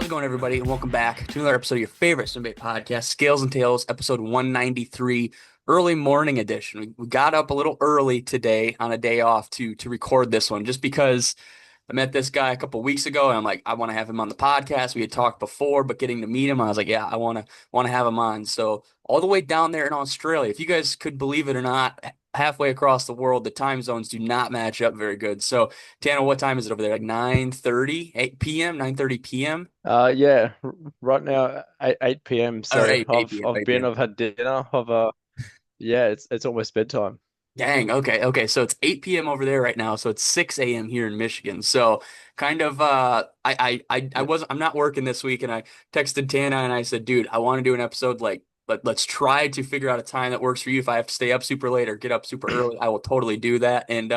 How's it going, everybody? And welcome back to another episode of your favorite swimbait podcast, Scales and Tails, episode 193, early morning edition. We got up a little early today on a day off to record this one, just because I met this guy a couple weeks ago, and I'm like, I want to have him on the podcast. We had talked before, but getting to meet him, I was like, yeah, I want to have him on. So all the way down there in Australia, if you guys could believe it or not, halfway across the world, the time zones do not match up very good. So Tanner, what time is it over there? Like 9:30, 8 p.m., 9:30 p.m. Yeah, right now 8 p.m. Or So 8 p.m. I've had dinner. Yeah, it's almost bedtime. Dang. Okay. So it's 8 p.m. over there right now. So it's 6 a.m. here in Michigan. So kind of Yeah, I'm not working this week, and I texted Tana and I said, dude, I want to do an episode, like let's try to figure out a time that works for you. If I have to stay up super late or get up super early, I will totally do that. And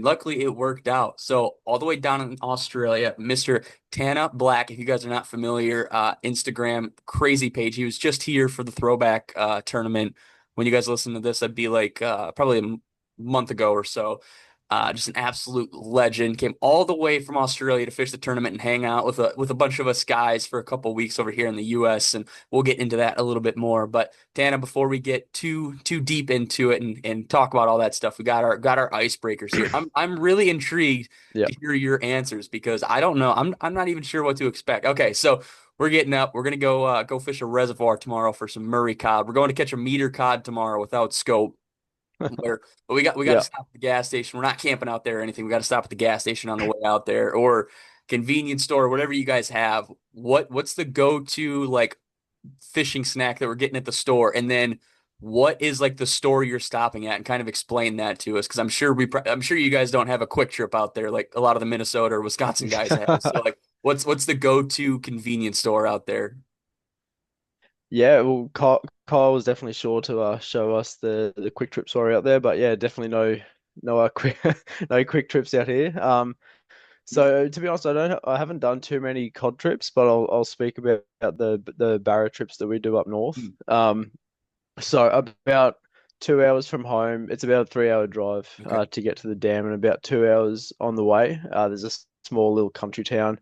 luckily it worked out. So all the way down in Australia, Mr. Tanna Black, if you guys are not familiar, Instagram crazy page. He was just here for the throwback tournament. When you guys listen to this, that'd be like probably a month ago or so. Just an absolute legend. Came all the way from Australia to fish the tournament and hang out with a bunch of us guys for a couple weeks over here in the U.S. And we'll get into that a little bit more. But Tana, before we get too deep into it and talk about all that stuff, we got our icebreakers here. I'm really intrigued yeah. to hear your answers because I don't know. I'm not even sure what to expect. Okay, so we're getting up. We're gonna go fish a reservoir tomorrow for some Murray cod. We're going to catch a meter cod tomorrow without scope. Where, but we got to Yeah. stop at the gas station. We're not camping out there or anything. We got to stop at the gas station on the way out there or convenience store, whatever you guys have. What's the go-to like fishing snack that we're getting at the store? And then what is like the store you're stopping at, and kind of explain that to us because I'm sure you guys don't have a quick trip out there like a lot of the Minnesota or Wisconsin guys have. So like what's the go-to convenience store out there? Yeah, well, Kyle was definitely sure to show us the quick trip story out there, but yeah, definitely no quick no quick trips out here. So to be honest, I haven't done too many cod trips, but I'll speak about the barra trips that we do up north. Hmm. So about 2 hours from home, it's about a 3 hour drive Okay. to get to the dam, and about 2 hours on the way. There's a small little country town,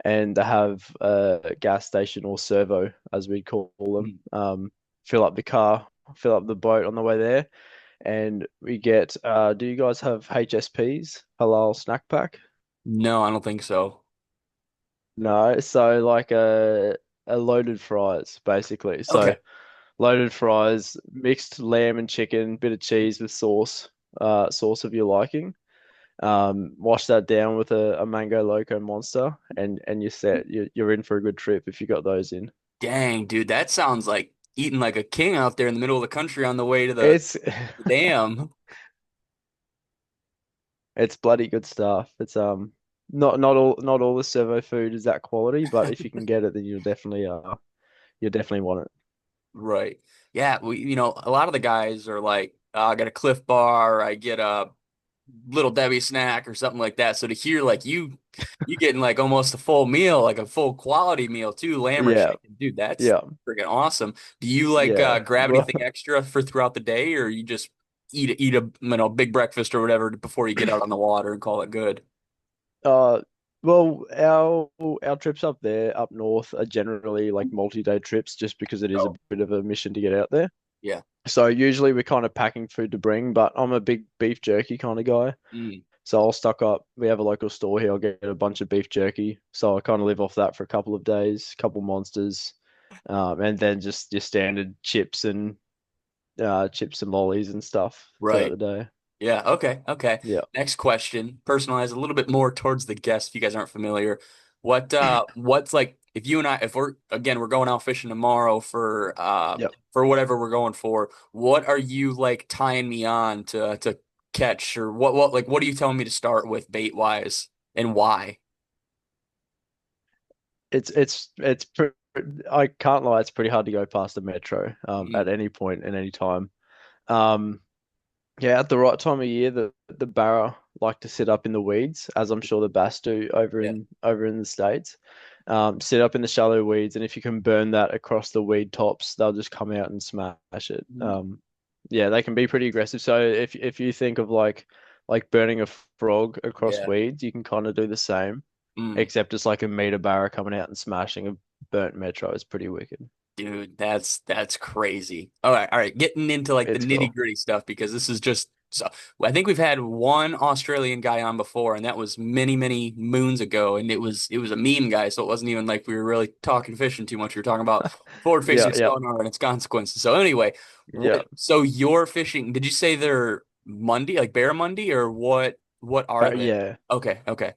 and they have a gas station or servo, as we call them. Hmm. Fill up the car, fill up the boat on the way there, and we get. Do you guys have HSPs, halal snack pack? No, I don't think so. No, so like a loaded fries, basically. So Okay. loaded fries, mixed lamb and chicken, bit of cheese with sauce of your liking. Wash that down with a mango loco monster, and you're set. You're in for a good trip if you got those in. Dang, dude, that sounds like eating like a king out there in the middle of the country on the way to It's the dam. it's bloody good stuff. It's not all the servo food is that quality, but if you can get it, then you'll definitely want it. Right. Yeah, a lot of the guys are like, I got a Cliff Bar, I get a Little Debbie snack or something like that. So to hear like you getting like almost a full meal, like a full quality meal too, lamb or Yeah, chicken, dude, that's yeah, freaking awesome. Do you like yeah. grab Well, anything extra for throughout the day, or you just eat a big breakfast or whatever before you get out on the water and call it good? uh, well, our trips up there, up north, are generally like multi-day trips, just because it is a Oh, bit of a mission to get out there. yeah. So usually we're kind of packing food to bring, but I'm a big beef jerky kind of guy. Mm. So I'll stock up. We have a local store here. I'll get a bunch of beef jerky. So I kind of live off that for a couple of days, couple monsters, and then just your standard chips and lollies and stuff throughout Right. the day. Yeah. Okay. Yeah, Next question. Personalized a little bit more towards the guest if you guys aren't familiar. What's like if you and I if we're going out fishing tomorrow yeah. for whatever we're going for, what are you like tying me on to catch, or what are you telling me to start with bait wise and why? It's I can't lie. It's pretty hard to go past the metro Mm, at any point and any time. Um, yeah, at the right time of year, the barra like to sit up in the weeds, as I'm sure the bass do yeah. over in the States. Sit up in the shallow weeds, and if you can burn that across the weed tops, they'll just come out and smash it. Mm, Yeah, they can be pretty aggressive. So if you think of like burning a frog across yeah. weeds, you can kind of do the same. Mm. except it's like a meter barra coming out and smashing a burnt metro is pretty wicked. Dude, that's crazy. All right. Getting into like the It's nitty cool. gritty stuff because this is just so. I think we've had one Australian guy on before, and that was many, many moons ago, and it was a meme guy, so it wasn't even like we were really talking fishing too much. We were talking about Yeah, forward-facing yeah, sonar and its consequences. So anyway, yeah. so you're fishing? Did you say they're Mundi, like barramundi, or what? What are But they? yeah, Okay, okay.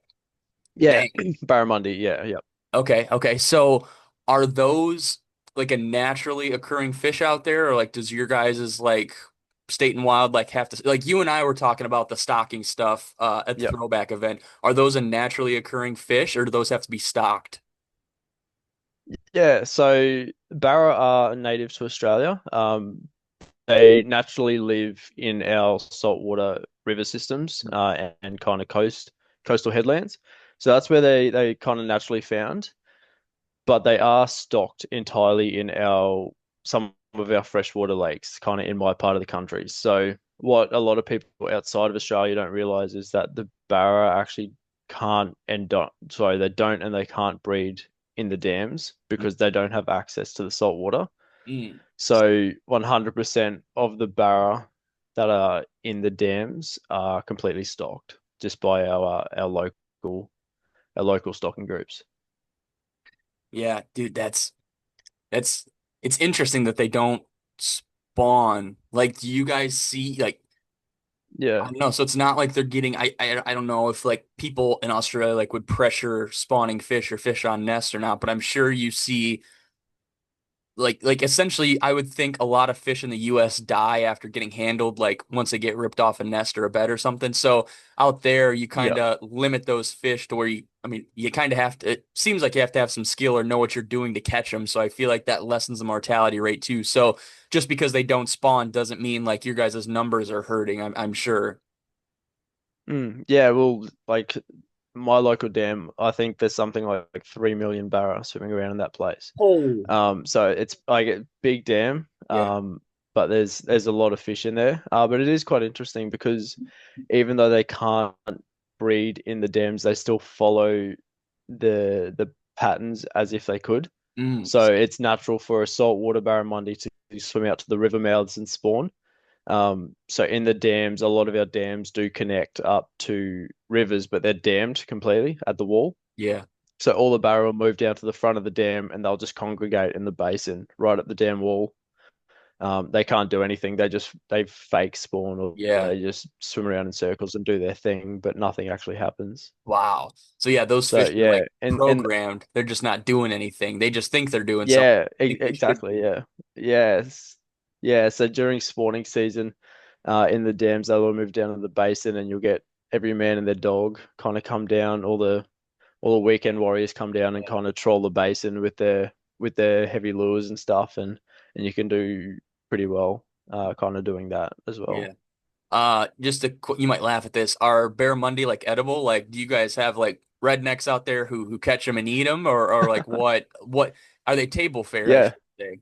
yeah, Dang. barramundi. Yeah, yeah, Okay, okay. So are those like a naturally occurring fish out there, or like does your guys' like state and wild like have to like you and I were talking about the stocking stuff at the yeah, throwback event. Are those a naturally occurring fish or do those have to be stocked? yeah. So barra are native to Australia. They naturally live in our saltwater river systems and kind of coastal headlands. So that's where they kind of naturally found. But they are stocked entirely in our some of our freshwater lakes, kind of in my part of the country. So what a lot of people outside of Australia don't realize is that the barra actually can't and don't, sorry, they don't and they can't breed in the dams because they don't have access to the salt water. Mm. So 100% of the barra that are in the dams are completely stocked just by our local stocking groups. Yeah, dude, that's it's interesting that they don't spawn. Like, do you guys see like I Yeah. don't know. So it's not like they're getting. I don't know if like people in Australia like would pressure spawning fish or fish on nests or not. But I'm sure you see like essentially, I would think a lot of fish in the U.S. die after getting handled. Like once they get ripped off a nest or a bed or something. So out there, you kind Yeah. of limit those fish to where you. I mean, you kind of have to. It seems like you have to have some skill or know what you're doing to catch them. So I feel like that lessens the mortality rate too. So just because they don't spawn doesn't mean like your guys' numbers are hurting. I'm sure. Yeah, well, like my local dam, I think there's something like 3 million barra swimming around in that place. Oh, So it's like a big dam, yeah. but there's a lot of fish in there. But it is quite interesting because even though they can't breed in the dams, they still follow the patterns as if they could. Mm, So it's natural for a saltwater barramundi to swim out to the river mouths and spawn. So in the dams, a lot of our dams do connect up to rivers, but they're dammed completely at the wall. yeah, So all the barra will move down to the front of the dam and they'll just congregate in the basin right at the dam wall. They can't do anything. They fake spawn or yeah. they just swim around in circles and do their thing, but nothing actually happens. Wow. So yeah, those So fish are yeah, like and programmed. They're just not doing anything. They just think they're doing something. yeah, They think they should exactly. be. Yeah. Yes. Yeah. So during spawning season, in the dams, they will move down to the basin and you'll get every man and their dog kind of come down. All the weekend warriors come down and kind of troll the basin with their heavy lures and stuff and you can do pretty well kind of doing that as Yeah. well. Just you might laugh at this. Are barramundi like edible? Like, do you guys have like rednecks out there who catch them and eat them, or like what are they table fare? I Yeah. should say.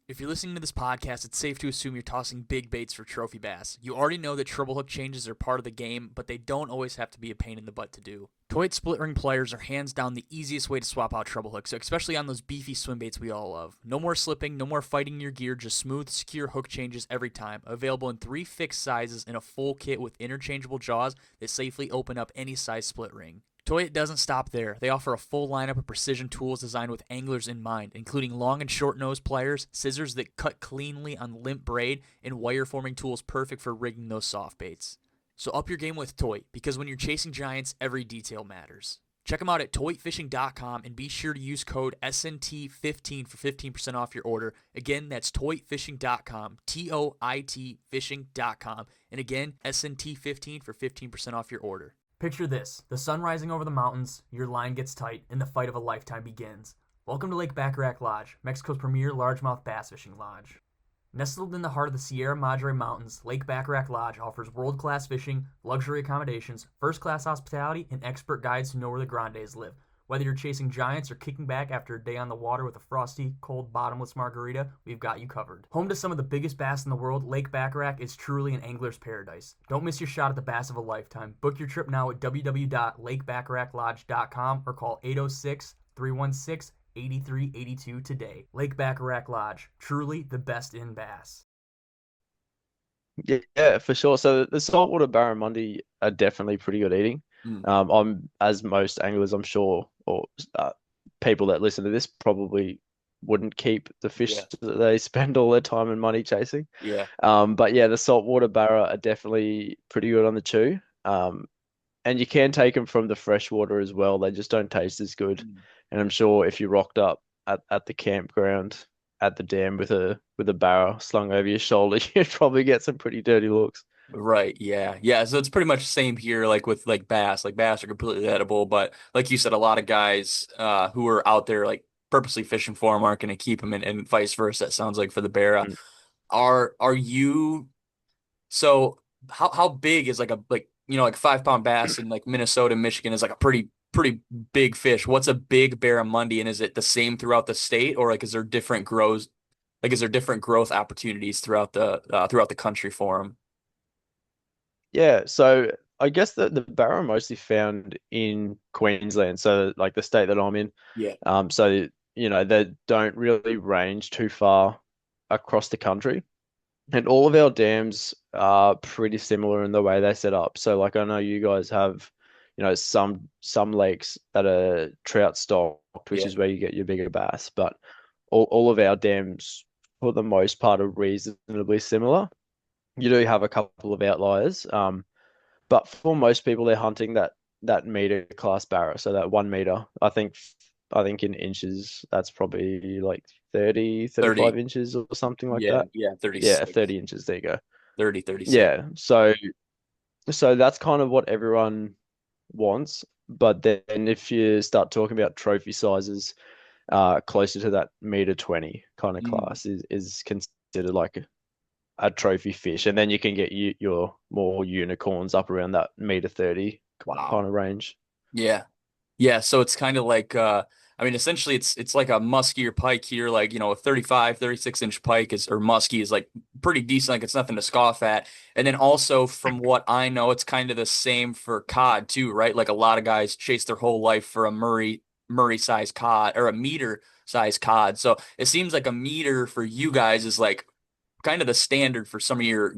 If you're listening to this podcast, it's safe to assume you're tossing big baits for trophy bass. You already know that treble hook changes are part of the game, but they don't always have to be a pain in the butt to do. Toit split ring pliers are hands down the easiest way to swap out treble hooks, especially on those beefy swim baits we all love. No more slipping, no more fighting your gear, just smooth, secure hook changes every time. Available in 3 fixed sizes in a full kit with interchangeable jaws that safely open up any size split ring. Toyota doesn't stop there. They offer a full lineup of precision tools designed with anglers in mind, including long and short nose pliers, scissors that cut cleanly on limp braid, and wire forming tools perfect for rigging those soft baits. So up your game with Toy, because when you're chasing giants, every detail matters. Check them out at toyfishing.com and be sure to use code SNT15 for 15% off your order. Again, that's toyfishing.com, TOIT fishing.com. And again, SNT15 for 15% off your order. Picture this, the sun rising over the mountains, your line gets tight, and the fight of a lifetime begins. Welcome to Lake Bacharach Lodge, Mexico's premier largemouth bass fishing lodge. Nestled in the heart of the Sierra Madre Mountains, Lake Bacharach Lodge offers world-class fishing, luxury accommodations, first-class hospitality, and expert guides who know where the grandes live. Whether you're chasing giants or kicking back after a day on the water with a frosty, cold, bottomless margarita, we've got you covered. Home to some of the biggest bass in the world, Lake Bacharach is truly an angler's paradise. Don't miss your shot at the bass of a lifetime. Book your trip now at www.lakebacharachlodge.com or call 806 316 8382 today. Lake Bacharach Lodge, truly the best in bass. Yeah, yeah, for sure. So the saltwater barramundi are definitely pretty good eating. Mm, I'm as most anglers, I'm sure, or people that listen to this probably wouldn't keep the fish yeah, that they spend all their time and money chasing. yeah. But yeah, the saltwater barra are definitely pretty good on the chew. And you can take them from the freshwater as well. They just don't taste as good. Mm. And I'm sure if you rocked up at the campground at the dam with a barra slung over your shoulder, you'd probably get some pretty dirty looks. Right, yeah. Yeah, so it's pretty much the same here like with like bass. Like bass are completely edible, but like you said, a lot of guys who are out there like purposely fishing for them aren't going to keep them and vice versa. It sounds like for the Barra. Mm. Are you so how big is like a like like 5 pound bass in like Minnesota, Michigan is like a pretty big fish. What's a big barramundi and is it the same throughout the state or like is there different growth opportunities throughout the country for them? Yeah, so I guess the barra are mostly found in Queensland, so like the state that I'm in. Yeah. So they don't really range too far across the country. And all of our dams are pretty similar in the way they set up. So like I know you guys have, some lakes that are trout stocked, which Yeah. is where you get your bigger bass, but all of our dams for the most part are reasonably similar. You do have a couple of outliers. But for most people they're hunting that meter class barra, so that 1 meter. I think in inches that's probably like 30, 35 30. inches or something like Yeah, that. yeah, Yeah, 36. 30 inches. There you go. 30, 36. Yeah. So that's kind of what everyone wants. But then if you start talking about trophy sizes, closer to that meter 20 kind of Mm, class is considered like a trophy fish. And then you can get your more unicorns up around that meter 30 wow. kind of range. Yeah. Yeah, so it's kind of like I mean essentially it's like a muskier pike here like a 35, 36 inch pike is or muskie is like pretty decent like it's nothing to scoff at. And then also from what I know it's kind of the same for cod too, right? Like a lot of guys chase their whole life for a Murray size cod or a meter size cod. So it seems like a meter for you guys is like kind of the standard for some of your,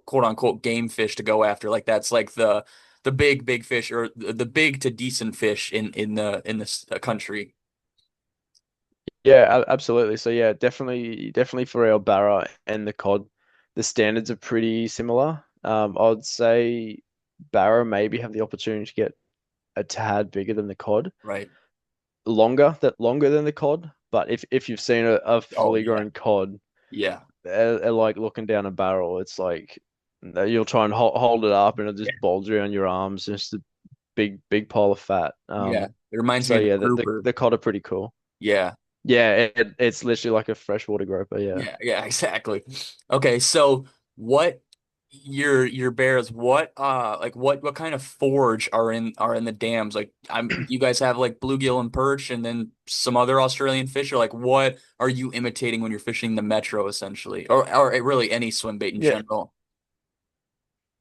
quote unquote game fish to go after. Like that's like the big fish or the big to decent fish in this country. Yeah, absolutely. So yeah, definitely for our barra and the cod, the standards are pretty similar. I'd say barra maybe have the opportunity to get a tad bigger than the cod, Right. longer than the cod. But if you've seen a Oh fully yeah. grown cod, Yeah. they're like looking down a barrel. It's like you'll try and hold it up and it'll Yeah. just bulge around your arms. Just a big pile of fat. Yeah. It reminds So me of the yeah, the grouper. the cod are pretty cool. Yeah. Yeah, it's literally like a freshwater groper. Yeah. Yeah, yeah, exactly. Okay, so what your bears, what kind of forage are in the dams? Like you guys have like bluegill and perch and then some other Australian fish, or like what are you imitating when you're fishing the metro essentially? Or really any swim bait in Yeah. general.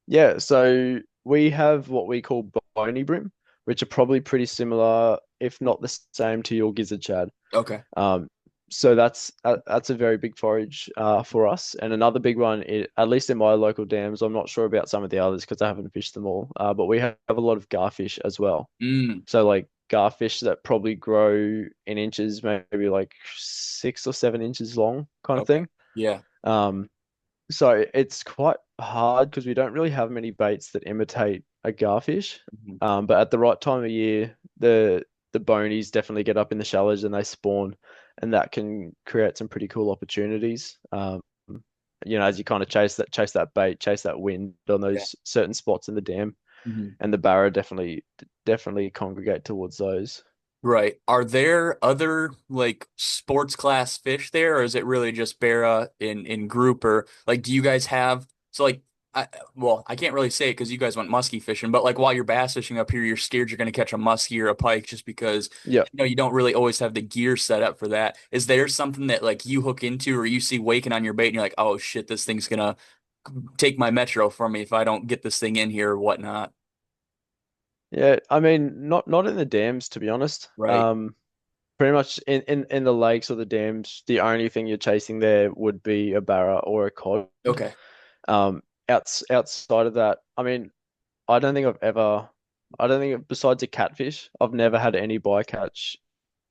Yeah. So we have what we call bony brim, which are probably pretty similar, if not the same, to your gizzard shad. Okay. Um, so that's a very big forage for us. And another big one, at least in my local dams, I'm not sure about some of the others because I haven't fished them all. But we have a lot of garfish as well. Mm, So like garfish that probably grow in inches, maybe like 6 or 7 inches long, kind of okay. thing. Yeah. Um, so it's quite hard because we don't really have many baits that imitate a garfish. Mhm. But at the right time of year, the bonies definitely get up in the shallows and they spawn, and that can create some pretty cool opportunities. As you kind of chase that bait, chase that wind on Yeah. those certain spots in the dam, Mhm. and the barra definitely congregate towards those. Right. Are there other like sports class fish there, or is it really just Barra in group? Or like, do you guys have so like? I, well, I can't really say it because you guys went muskie fishing, but like while you're bass fishing up here, you're scared you're going to catch a muskie or a pike just because Yeah. you don't really always have the gear set up for that. Is there something that like you hook into or you see waking on your bait and you're like, oh shit, this thing's gonna take my metro from me if I don't get this thing in here or whatnot? Yeah, I mean, not in the dams, to be honest. Right. Pretty much in the lakes or the dams, the only thing you're chasing there would be a barra or a cod. Okay. Outside of that, I mean, I don't think I've ever, I don't think besides a catfish, I've never had any bycatch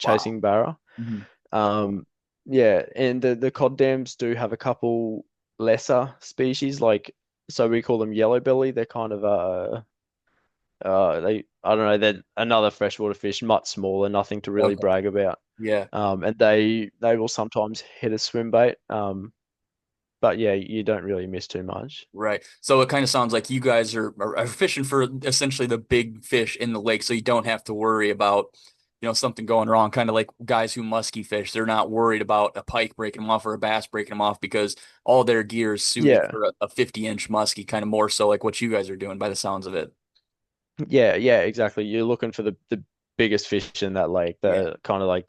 Wow. chasing barra. Mhm. Um, yeah, and the cod dams do have a couple lesser species, like so we call them yellow belly. They're kind of they I don't know, they're another freshwater fish, much smaller, nothing to really Okay. brag about. Yeah. And they will sometimes hit a swim bait. But yeah, you don't really miss too much. Right. So it kind of sounds like you guys are fishing for essentially the big fish in the lake, so you don't have to worry about, something going wrong. Kind of like guys who musky fish, they're not worried about a pike breaking them off or a bass breaking them off because all their gear is suited Yeah, for a 50-inch muskie, kind of more so like what you guys are doing by the sounds of it. yeah, exactly. You're looking for the biggest fish in that lake, Yeah. the kind of like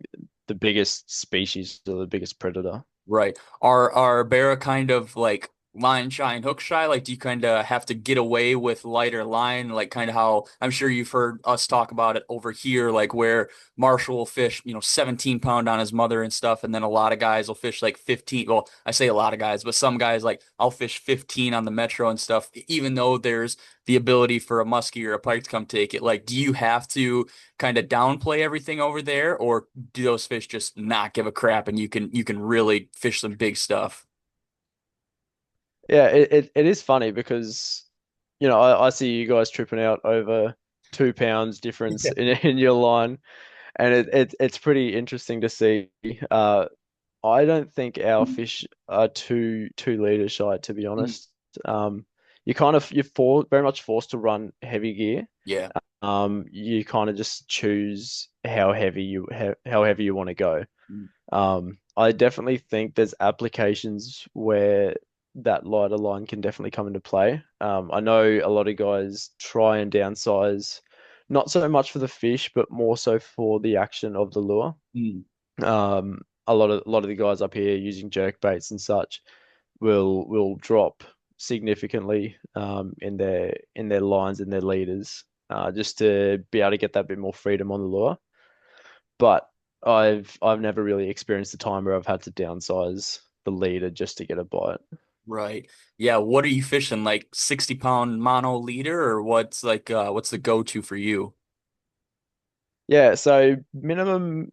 the biggest species or the biggest predator. Right. Are Barra kind of like line shy and hook shy? Like, do you kind of have to get away with lighter line? Like, kind of how I'm sure you've heard us talk about it over here, like where Marshall will fish, 17-pound on his mother and stuff, and then a lot of guys will fish like 15. Well, I say a lot of guys, but some guys like I'll fish 15 on the Metro and stuff, even though there's the ability for a muskie or a pike to come take it. Like, do you have to kind of downplay everything over there, or do those fish just not give a crap and you can really fish some big stuff? Yeah, it is funny because I see you guys tripping out over 2 pounds difference Yeah. in your line, and it's pretty interesting to see. I don't think our fish are two liters shy, to be Mm. honest. Um, very much forced to run heavy gear. Yeah. You kind of just choose how heavy you want to go. Mm. I definitely think there's applications where that lighter line can definitely come into play. I know a lot of guys try and downsize, not so much for the fish, but more so for the action of the lure. Mm. A lot of the guys up here using jerk baits and such will drop significantly in their lines and their leaders just to be able to get that bit more freedom on the lure. But I've never really experienced a time where I've had to downsize the leader just to get a bite. Right. Yeah. What are you fishing? Like 60-pound mono leader, or what's the go-to for you? Yeah, so minimum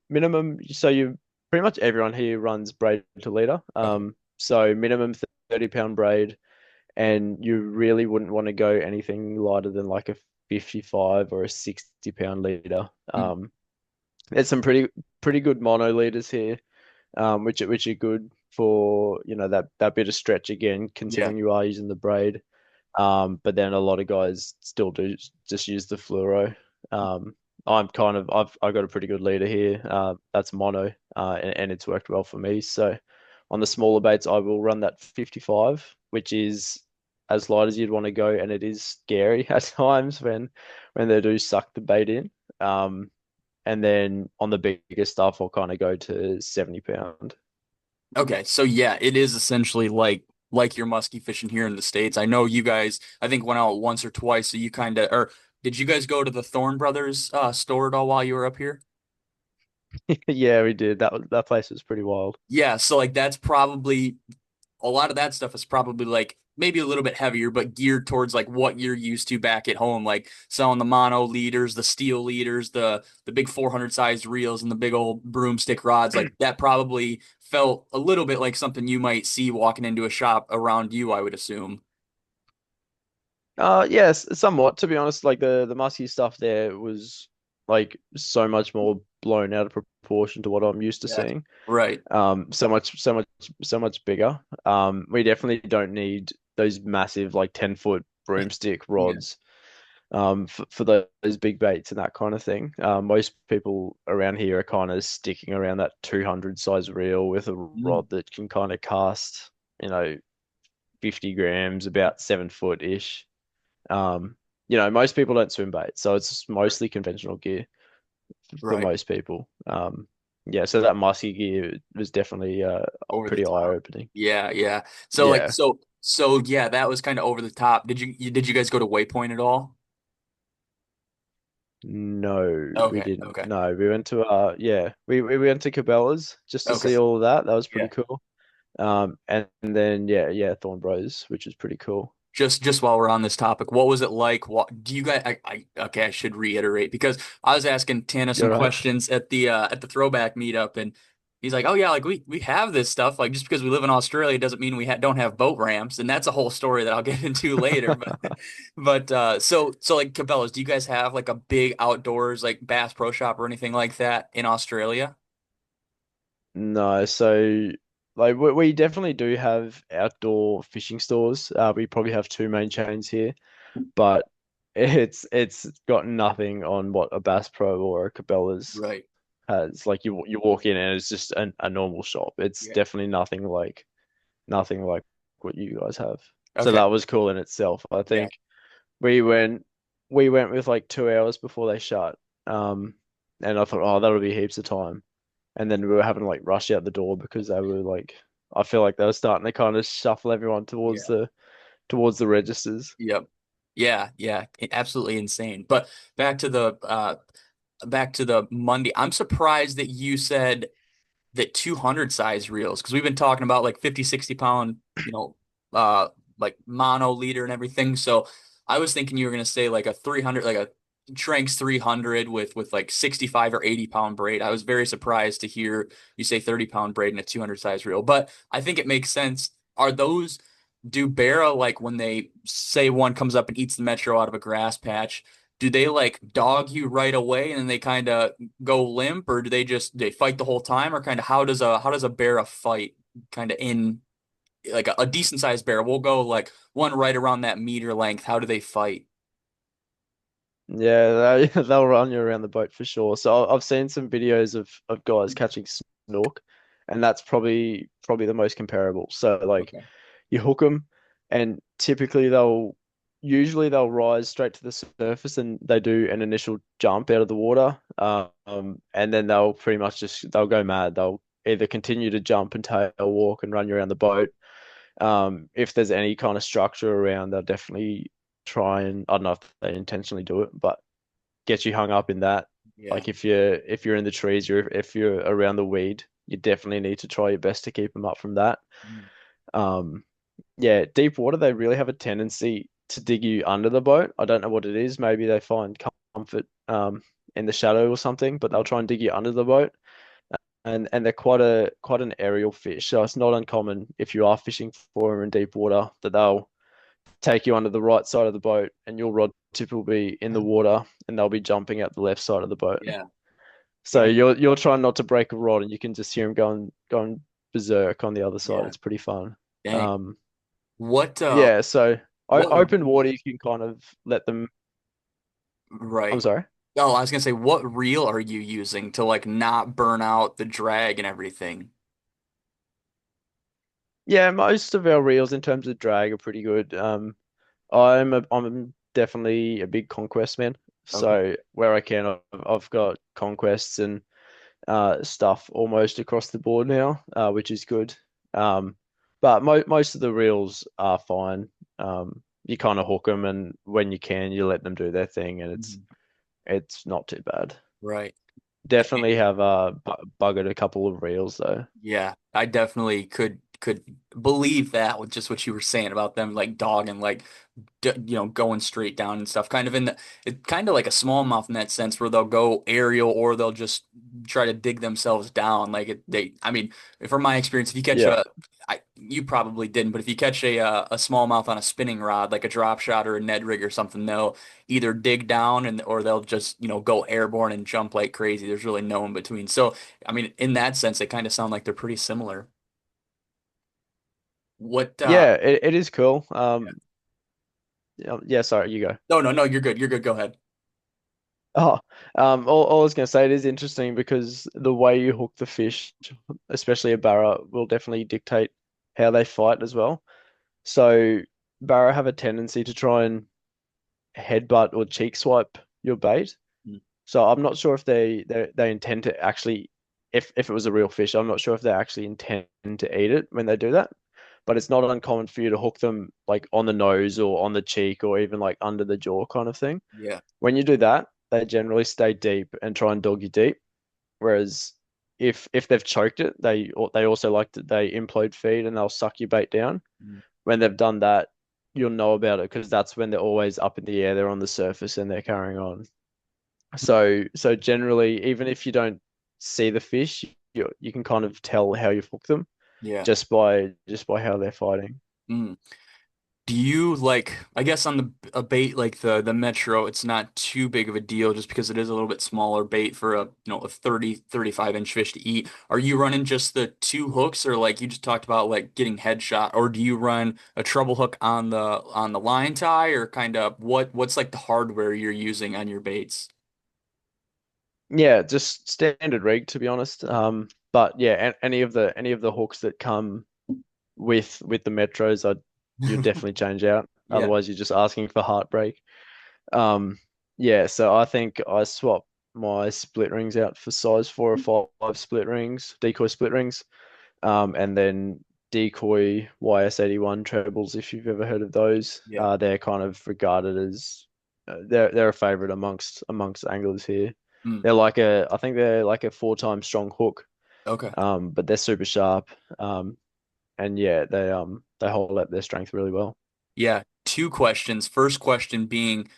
so you pretty much everyone here runs braid to leader. Okay. So minimum 30-pound braid, and you really wouldn't want to go anything lighter than like a 55 or a 60-pound leader. Mm. There's some pretty good mono leaders here, which are good for that bit of stretch again, Yeah. considering you are using the braid. But then a lot of guys still do just use the fluoro. Um, I've got a pretty good leader here. That's mono, and it's worked well for me. So on the smaller baits, I will run that 55, which is as light as you'd want to go, and it is scary at times when they do suck the bait in. And then on the bigger stuff, I'll kind of go to 70 pound. Okay. So yeah, it is essentially like your musky fishing here in the States. I know you guys, I think went out once or twice, so you kind of or did you guys go to the Thorn Brothers store at all while you were up here? Yeah, we did. That place was pretty wild. Yeah, so like that's probably a lot of that stuff is probably like maybe a little bit heavier, but geared towards like what you're used to back at home, like selling the mono leaders, the steel leaders, the big 400 sized reels, and the big old broomstick rods. Like that probably felt a little bit like something you might see walking into a shop around you, I would assume. Yes, somewhat. To be honest, like the musky stuff there was like so much more blown out of proportion to what I'm used to Yeah. seeing. Right. So much bigger. We definitely don't need those massive like 10-foot broomstick Yeah. rods. For those big baits and that kind of thing. Most people around here are kind of sticking around that 200 size reel with a Mm. rod that can kind of cast, you know, 50 grams, about 7 foot ish. Um, most people don't swim bait, so it's mostly conventional gear for Right. most people. Yeah, so that musky gear was definitely Over the pretty top. eye-opening. Yeah, yeah. So like Yeah. so yeah, that was kind of over the top. Did you guys go to Waypoint at all? No, we Okay, didn't. okay. No, we went to yeah, we went to Cabela's just to Okay. see all of that. That was Yeah. pretty cool. And then yeah, Thorn Bros, which was pretty cool. Just while we're on this topic, what was it like? What do you guys? Okay, I should reiterate because I was asking Tanna some You're right. questions at the throwback meetup, and he's like, "Oh yeah, like we have this stuff. Like just because we live in Australia doesn't mean we don't have boat ramps." And that's a whole story that I'll get into later. But so like Cabela's, do you guys have like a big outdoors like Bass Pro Shop or anything like that in Australia? No, so like we definitely do have outdoor fishing stores. We probably have two main chains here, but it's got nothing on what a Bass Pro or a Cabela's Right. has. Like you walk in and it's just a normal shop. It's Yeah. definitely nothing like what you guys have. So Okay. that was cool in itself. I Yeah. think we went we went with like 2 hours before they shut. Um, and I thought, oh, that'll be heaps of time. And then we were having to like rush out the door because they were like, I feel like they were starting to kind of shuffle everyone towards Yeah. the registers. Yep. Yeah. Yeah. Absolutely insane. But back to the Monday. I'm surprised that you said that 200 size reels because we've been talking about like 50, 60 pound, uh, like mono leader and everything. So I was thinking you were gonna say like a 300, like a Tranks 300 with like 65 or 80 pound braid. I was very surprised to hear you say 30 pound braid in a 200 size reel, but I think it makes sense. Are those do Barra like when they say one comes up and eats the metro out of a grass patch? Do they like dog you right away and then they kind of go limp, or do they fight the whole time, or kind of how does a bear fight kind of in like a decent sized bear? We'll go like one right around that meter length. How do they fight? Yeah, they'll run you around the boat for sure. So I've seen some videos of guys catching snork, and that's probably the most comparable. So like Okay. you hook them, and typically they'll rise straight to the surface, and they do an initial jump out of the water. And then they'll pretty much they'll go mad. They'll either continue to jump and tail walk and run you around the boat. If there's any kind of structure around, they'll definitely try and I don't know if they intentionally do it, but get you hung up in that. Yeah. Like if you're in the trees or if you're around the weed, you definitely need to try your best to keep them up from that. Mm. Um, yeah, deep water, they really have a tendency to dig you under the boat. I don't know what it is. Maybe they find comfort in the shadow or something, but they'll try and dig you under the boat. And they're quite an aerial fish. So it's not uncommon if you are fishing for them in deep water that they'll take you under the right side of the boat and your rod tip will be in the water and they'll be jumping out the left side of the boat. Yeah. So Dang. you're trying not to break a rod and you can just hear them going berserk on the other side. Yeah. It's pretty fun. Dang. Um, What yeah, so what open water you can kind of let them. I'm right. sorry. Oh, I was gonna say, what reel are you using to like not burn out the drag and everything? Yeah, most of our reels in terms of drag are pretty good. I'm definitely a big conquest man. Okay. So where I can, I've got conquests and stuff almost across the board now, which is good. Um, but most of the reels are fine. You kind of hook them, and when you can, you let them do their thing, and it's Mhm. it's not too bad. Right. Definitely have buggered a couple of reels though. Yeah, I definitely could believe that with just what you were saying about them like dogging like going straight down and stuff. Kind of in the it kind of like a smallmouth in that sense where they'll go aerial or they'll just try to dig themselves down. Like I mean, from my experience, if you catch Yeah, you probably didn't, but if you catch a smallmouth on a spinning rod like a drop shot or a Ned rig or something, they'll either dig down and or they'll just go airborne and jump like crazy. There's really no in between. So I mean, in that sense, they kind of sound like they're pretty similar. What yeah, it is cool. Yeah, sorry, you go. No, no, no, you're good. You're good. Go ahead. Oh, all I was gonna say, it is interesting because the way you hook the fish, especially a barra, will definitely dictate how they fight as well. So barra have a tendency to try and headbutt or cheek swipe your bait. Mm. So I'm not sure if they intend to actually, if it was a real fish, I'm not sure if they actually intend to eat it when they do that. But it's not uncommon for you to hook them like on the nose or on the cheek or even like under the jaw kind of thing. Yeah. When you do that, they generally stay deep and try and dog you deep. Whereas if they've choked it, they also like to they implode feed and they'll suck your bait down. Mm. When they've done that, you'll know about it because that's when they're always up in the air, they're on the surface and they're carrying on. So generally, even if you don't see the fish, you can kind of tell how you've hooked them Yeah. just by how they're fighting. Mm. Do you like, I guess on the a bait like the Metro, it's not too big of a deal just because it is a little bit smaller bait for a 35 inch fish to eat. Are you running just the two hooks or like you just talked about like getting headshot or do you run a treble hook on the line tie or kind of what's like the hardware you're using on your baits? Yeah, just standard rig to be honest. But yeah, any of the hooks that come with the Metros, you'd definitely change out. Yeah. Otherwise, you're just asking for heartbreak. Um, yeah, so I think I swap my split rings out for size 4 or 5 split rings, decoy split rings, and then decoy YS81 trebles. If you've ever heard of those, Yeah. they're kind of regarded as they're a favorite amongst anglers here. Mm. I think they're like a 4 times strong hook, Okay. but they're super sharp. And yeah, they hold up their strength really well. Yeah. Two questions. First question being,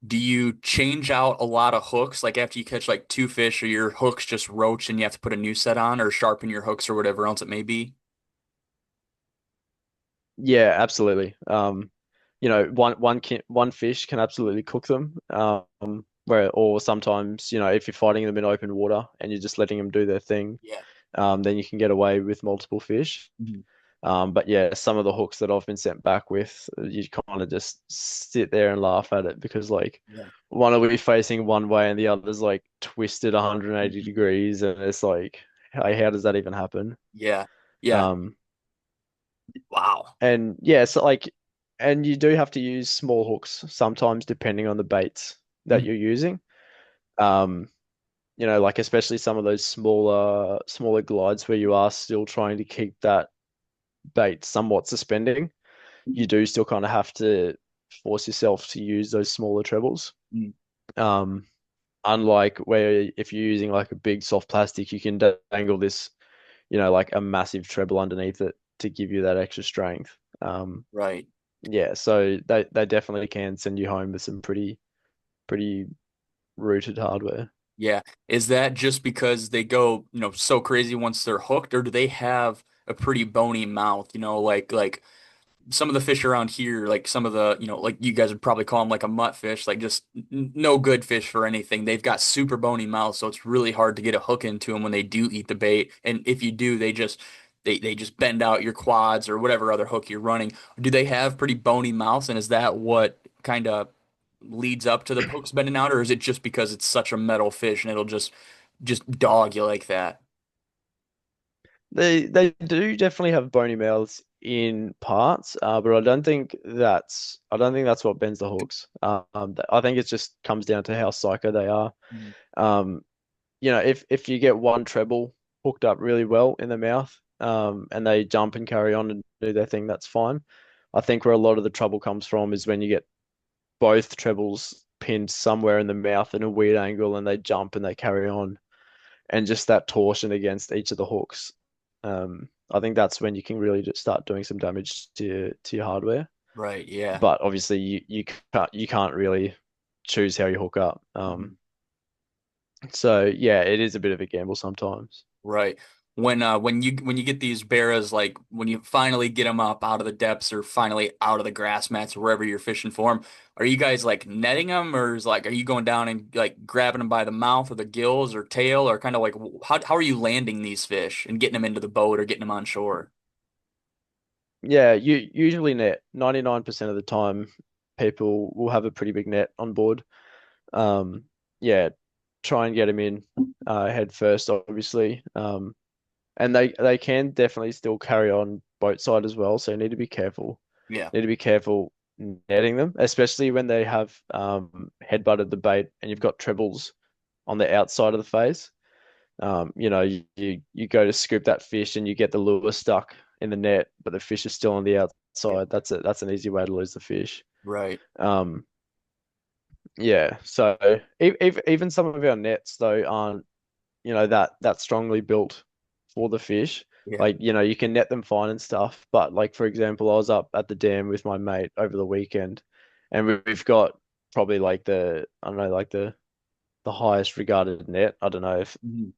do you change out a lot of hooks? Like after you catch like two fish or your hooks just roach and you have to put a new set on or sharpen your hooks or whatever else it may be? Yeah, absolutely. One fish can absolutely cook them. Or sometimes, if you're fighting them in open water and you're just letting them do their thing, Yeah. then you can get away with multiple fish. Mhm. But yeah, some of the hooks that I've been sent back with, you kind of just sit there and laugh at it because like Yeah. one will be facing one way and the other's like twisted 180 Mhm. degrees, and it's like, hey, how does that even happen? Yeah. Yeah. Um, Wow. And yeah, so like, and you do have to use small hooks sometimes depending on the baits that Mhm. you're using. Um, like especially some of those smaller glides where you are still trying to keep that bait somewhat suspending. You do still kind of have to force yourself to use those smaller trebles. Mhm. Um, Unlike where if you're using like a big soft plastic, you can dangle this, like a massive treble underneath it to give you that extra strength. Right. Yeah, so they definitely can send you home with some pretty rooted hardware. Yeah. Is that just because they go, so crazy once they're hooked, or do they have a pretty bony mouth? Like some of the fish around here, like some of the, like you guys would probably call them like a mutt fish, like just no good fish for anything. They've got super bony mouths, so it's really hard to get a hook into them when they do eat the bait. And if you do, they just bend out your quads or whatever other hook you're running. Do they have pretty bony mouths, and is that what kind of leads up to the hooks bending out, or is it just because it's such a metal fish and it'll just dog you like that? They do definitely have bony mouths in parts, but I don't think that's what bends the hooks. I think it just comes down to how psycho they are. Mhm. Um, if you get one treble hooked up really well in the mouth, and they jump and carry on and do their thing, that's fine. I think where a lot of the trouble comes from is when you get both trebles pinned somewhere in the mouth in a weird angle and they jump and they carry on, and just that torsion against each of the hooks. I think that's when you can really just start doing some damage to your hardware. Right, yeah. But obviously you can't really choose how you hook up. Mhm. So yeah, it is a bit of a gamble sometimes. Right. When you get these barras, like when you finally get them up out of the depths or finally out of the grass mats or wherever you're fishing for them, are you guys like netting them or is like are you going down and like grabbing them by the mouth or the gills or tail or kind of like how are you landing these fish and getting them into the boat or getting them on shore? Yeah, you usually net 99% of the time people will have a pretty big net on board. Um, yeah, try and get them in head first, obviously. And they can definitely still carry on boat side as well, so you need to be careful. Yeah. Need to be careful netting them, especially when they have head-butted the bait and you've got trebles on the outside of the face. You go to scoop that fish and you get the lure stuck in the net, but the fish is still on the Yeah. outside. That's an easy way to lose the fish. Right. Um, yeah. So even some of our nets though aren't that strongly built for the fish. Yeah. Like you can net them fine and stuff, but like for example, I was up at the dam with my mate over the weekend, and we've got probably like I don't know like the highest regarded net. I don't know if Mhm.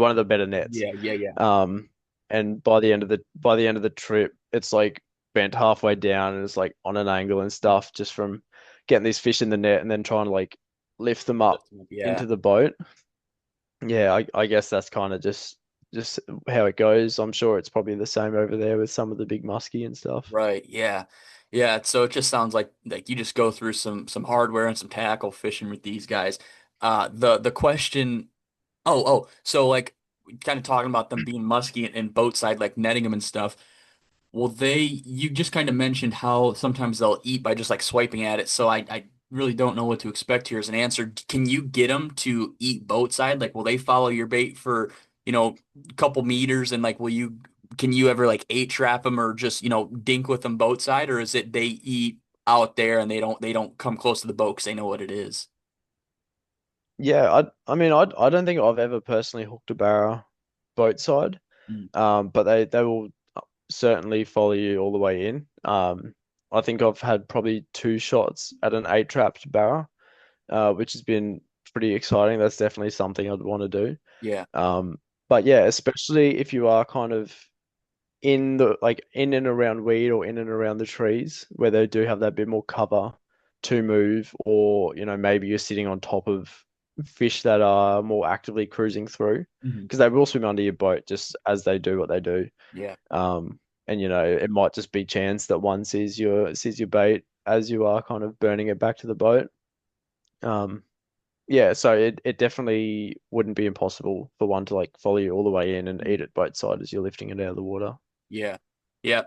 one of the better nets. Yeah. Yeah. Yeah. Um, and by the end of the trip, it's like bent halfway down and it's like on an angle and stuff just from getting these fish in the net and then trying to like lift them up Yeah. into the boat. Yeah, I guess that's kind of just how it goes. I'm sure it's probably the same over there with some of the big muskie and stuff. Right. Yeah. Yeah. So it just sounds like you just go through some hardware and some tackle fishing with these guys. The question. So like kind of talking about them being musky and boat side, like netting them and stuff. Well, you just kind of mentioned how sometimes they'll eat by just like swiping at it. So I really don't know what to expect here as an answer. Can you get them to eat boat side? Like, will they follow your bait for, a couple meters and like, can you ever like eight trap them or just, dink with them boat side? Or is it they eat out there and they don't come close to the boat because they know what it is? Yeah, I mean I don't think I've ever personally hooked a barra boat side. Mm. But they will certainly follow you all the way in. I think I've had probably two shots at an eight trapped barra, which has been pretty exciting. That's definitely something I'd want to do. Yeah. But yeah, especially if you are kind of in and around weed or in and around the trees where they do have that bit more cover to move, or maybe you're sitting on top of fish that are more actively cruising through Mhm. because they will swim under your boat just as they do what they do. Yeah. And it might just be chance that one sees your bait as you are kind of burning it back to the boat. Um, yeah, so it definitely wouldn't be impossible for one to like follow you all the way in and eat it boat side as you're lifting it out of the water. Yeah. Yeah.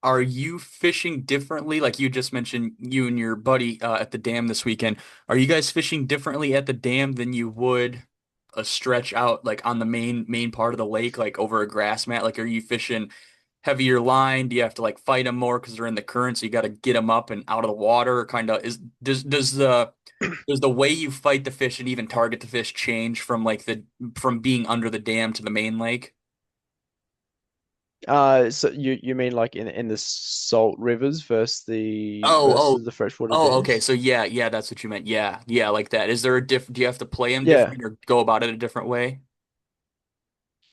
Are you fishing differently? Like you just mentioned, you and your buddy at the dam this weekend. Are you guys fishing differently at the dam than you would a stretch out like on the main part of the lake, like over a grass mat? Like, are you fishing heavier line? Do you have to like fight them more because they're in the current, so you got to get them up and out of the water? Kind of is does the way you fight the fish and even target the fish change from from being under the dam to the main lake? So you mean like in the salt rivers versus the Oh, versus oh, the freshwater oh, okay. dams? So yeah, yeah, that's what you meant. Yeah, yeah, like that. Is there a do you have to play them Yeah. different or go about it a different way?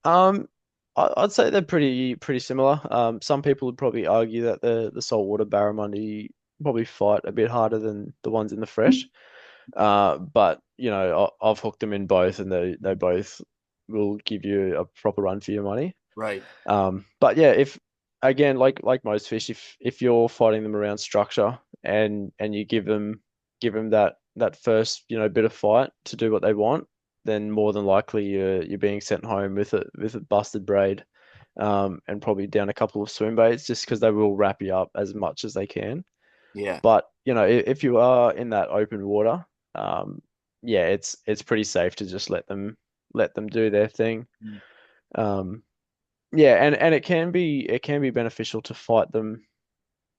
Um, I'd say they're pretty similar. Some people would probably argue that the saltwater barramundi probably fight a bit harder than the ones in the fresh. But I've hooked them in both, and they both will give you a proper run for your money. Right. But yeah, if again, like most fish, if you're fighting them around structure and you give them that first bit of fight to do what they want, then more than likely you're being sent home with a busted braid, and probably down a couple of swim baits just because they will wrap you up as much as they can. Yeah. But if you are in that open water, um, yeah, it's pretty safe to just let them do their thing. Mm. Um, yeah, and it can be beneficial to fight them,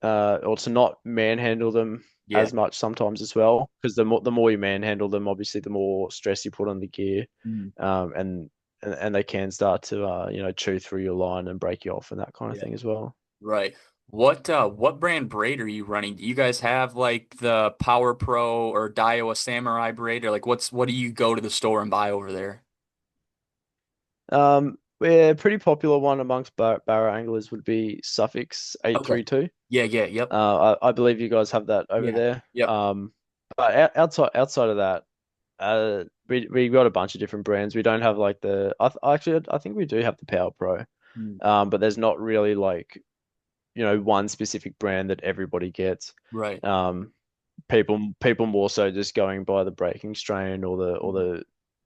or to not manhandle them Yeah. as much sometimes as well, because the more you manhandle them, obviously the more stress you put on the gear, Mm. and they can start to chew through your line and break you off and that kind of Yeah. thing as well. Right. What brand braid are you running? Do you guys have like the Power Pro or Daiwa Samurai braid or like what do you go to the store and buy over there? Yeah, pretty popular one amongst barra anglers would be Suffix Okay. 832. Yeah, yeah, yep. I believe you guys have that over Yeah. there. Yep. But outside of that, we got a bunch of different brands. We don't have like actually I think we do have the Power Pro. Mm. But there's not really like one specific brand that everybody gets. Right. Um, people more so just going by the breaking strain or Mhm. the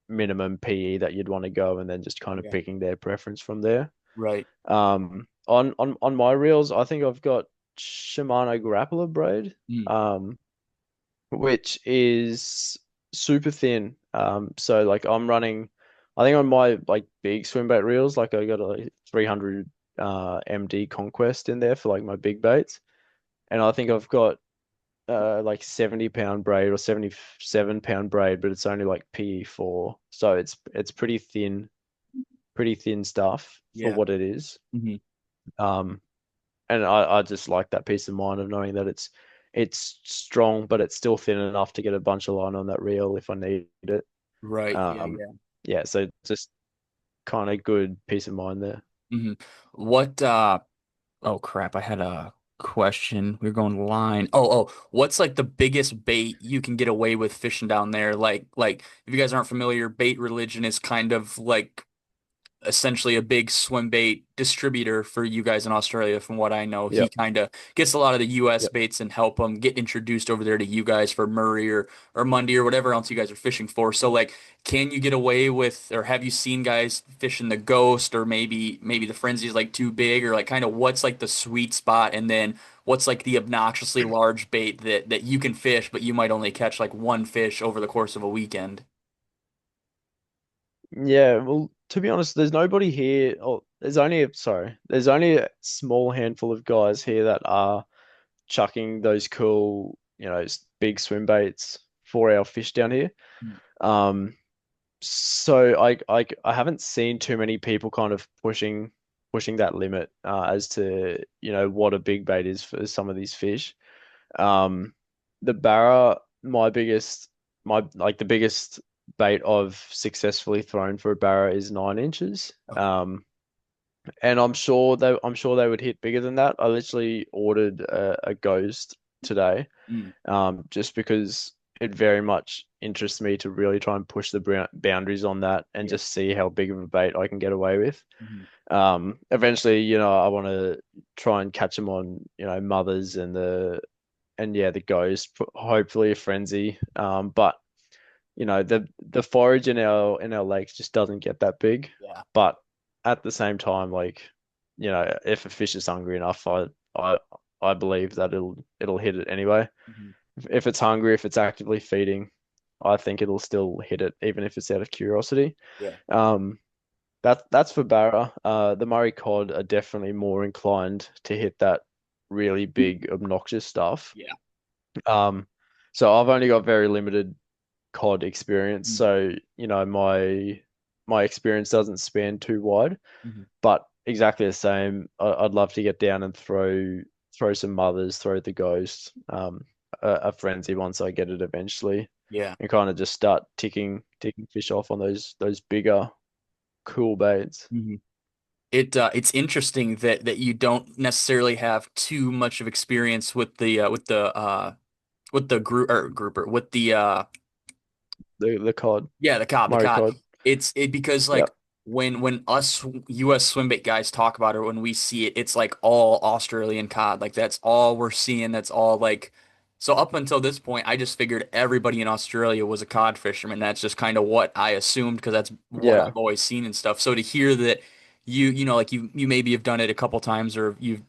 minimum PE that you'd want to go, and then just kind of Yeah. picking their preference from there. Right. On my reels, I think I've got. Shimano grappler braid, Mm. um, which is super thin. So like I'm running, I think on my like big swim bait reels, like I got a 300 MD Conquest in there for like my big baits, and I think I've got like 70 pound braid or 77 pound braid, but it's only like PE4, so it's pretty thin stuff for Yeah. what it is. Hmm. Um, and I just like that peace of mind of knowing that it's strong, but it's still thin enough to get a bunch of line on that reel if I need it. Right. Yeah. Um, Yeah. yeah, so just kind of good peace of mind there. Hmm. What oh crap, I had a question. We are going line. What's like the biggest bait you can get away with fishing down there? Like if you guys aren't familiar, bait religion is kind of like essentially a big swim bait distributor for you guys in Australia. From what I know, he Yep. kind of gets a lot of the US Yep. baits and help them get introduced over there to you guys for Murray or Mundy or whatever else you guys are fishing for. So like, can you get away with, or have you seen guys fishing the Ghost, or maybe the Frenzy is like too big, or like kind of what's like the sweet spot, and then what's like the obnoxiously large bait that you can fish, but you might only catch like one fish over the course of a weekend? Yeah, well, to be honest, there's nobody here. Oh, there's only a small handful of guys here that are chucking those cool, big swim baits for our fish down here. Um, so I haven't seen too many people kind of pushing that limit as to, what a big bait is for some of these fish. Um, the barra, the biggest bait I've successfully thrown for a barra is 9 inches. Okay. And I'm sure they would hit bigger than that. I literally ordered a ghost today, Mm. just because it very much interests me to really try and push the boundaries on that and Yeah. just see how big of a bait I can get away with. Mhm. Eventually, I want to try and catch them on, mothers and yeah, the ghost, hopefully a frenzy. But the forage in our lakes just doesn't get that big. Yeah. But at the same time, like, if a fish is hungry enough, I I believe that it'll hit it anyway. Mhm. If it's hungry, if it's actively feeding, I think it'll still hit it, even if it's out of curiosity. Yeah. Um, that's for Barra. The Murray cod are definitely more inclined to hit that really big, obnoxious stuff. Yeah. Um, so I've only got very limited cod experience, Mhm. so my experience doesn't span too wide. Mhm. But exactly the same, I'd love to get down and throw some mothers, throw the ghost, a frenzy once I get it eventually, Yeah. and kind of just start ticking fish off on those bigger cool baits. Mhm. It's interesting that you don't necessarily have too much of experience with the grouper with the The cod, yeah, the Murray cod. cod. It because like Yep. when us US swimbait guys talk about it, when we see it, it's like all Australian cod. Like that's all we're seeing. That's all like so up until this point, I just figured everybody in Australia was a cod fisherman. That's just kind of what I assumed because that's what Yeah. I've always seen and stuff. So to hear that you know like you maybe have done it a couple times or you've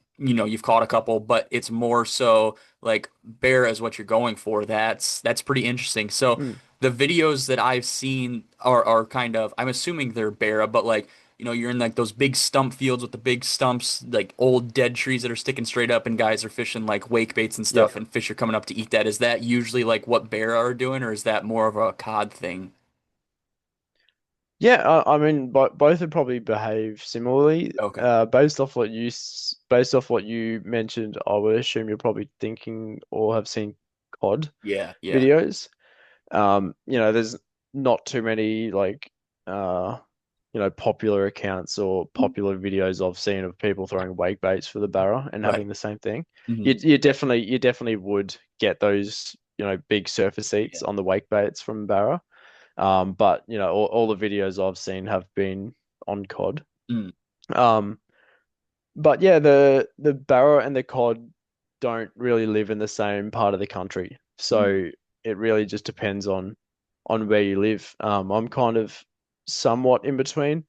caught a couple, but it's more so like bear is what you're going for. That's pretty interesting. So Mm. the videos that I've seen are kind of I'm assuming they're Barra, but like you're in like those big stump fields with the big stumps, like old dead trees that are sticking straight up, and guys are fishing like wake baits and Yep. stuff, and fish are coming up to eat that. Is that usually like what Barra are doing, or is that more of a cod thing? Yeah, I mean, both would probably behave similarly. Okay. Based off what you mentioned, I would assume you're probably thinking or have seen COD Yeah, yeah. videos. There's not too many like uh, popular accounts or popular videos I've seen of people throwing wake baits for the barra and Right. having the same thing. Hmm. You definitely would get those, big surface eats Yeah. on the wake baits from barra. But all the videos I've seen have been on cod. Mm. Um, but yeah, the barra and the cod don't really live in the same part of the country, Mm. so it really just depends on where you live. I'm kind of somewhat in between.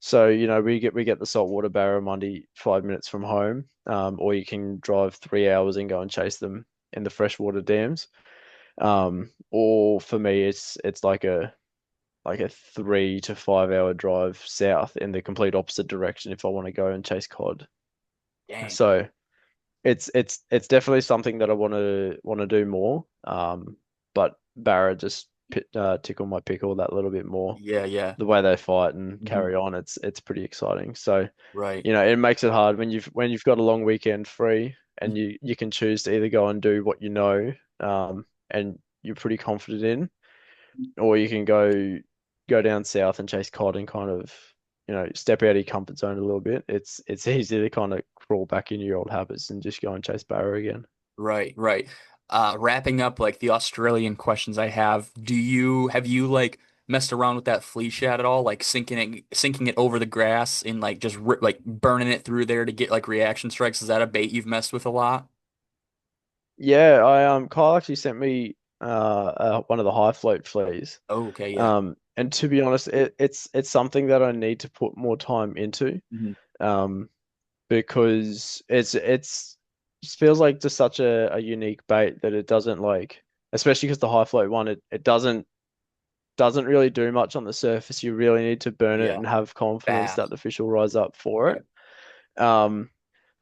So, we get the saltwater barramundi 5 minutes from home, or you can drive 3 hours and go and chase them in the freshwater dams. Or for me, it's like a 3 to 5 hour drive south in the complete opposite direction if I want to go and chase cod. Dang. So it's definitely something that I want to do more. But Barra just tickle my pickle that little bit more. Yeah, yeah. The way they fight and Hmm. carry on, it's pretty exciting. So, Right. it makes it hard when you've got a long weekend free and Mhm. you can choose to either go and do what and you're pretty confident in, or you can go down south and chase cod and kind of, step out of your comfort zone a little bit. It's easy to kind of crawl back into your old habits and just go and chase barra again. Right, right. Wrapping up like the Australian questions I have, have you like messed around with that flea shad at all? Like sinking it over the grass and like just like burning it through there to get like reaction strikes? Is that a bait you've messed with a lot? Yeah, Kyle actually sent me one of the high float fleas. Oh, okay, yeah. And to be honest, it's something that I need to put more time into. Hmm. Um, because it's it feels like just such a unique bait that it doesn't like, especially because the high float one, it doesn't really do much on the surface. You really need to burn it Yeah, and have confidence that fast. the fish will rise up for Yeah. it. Um,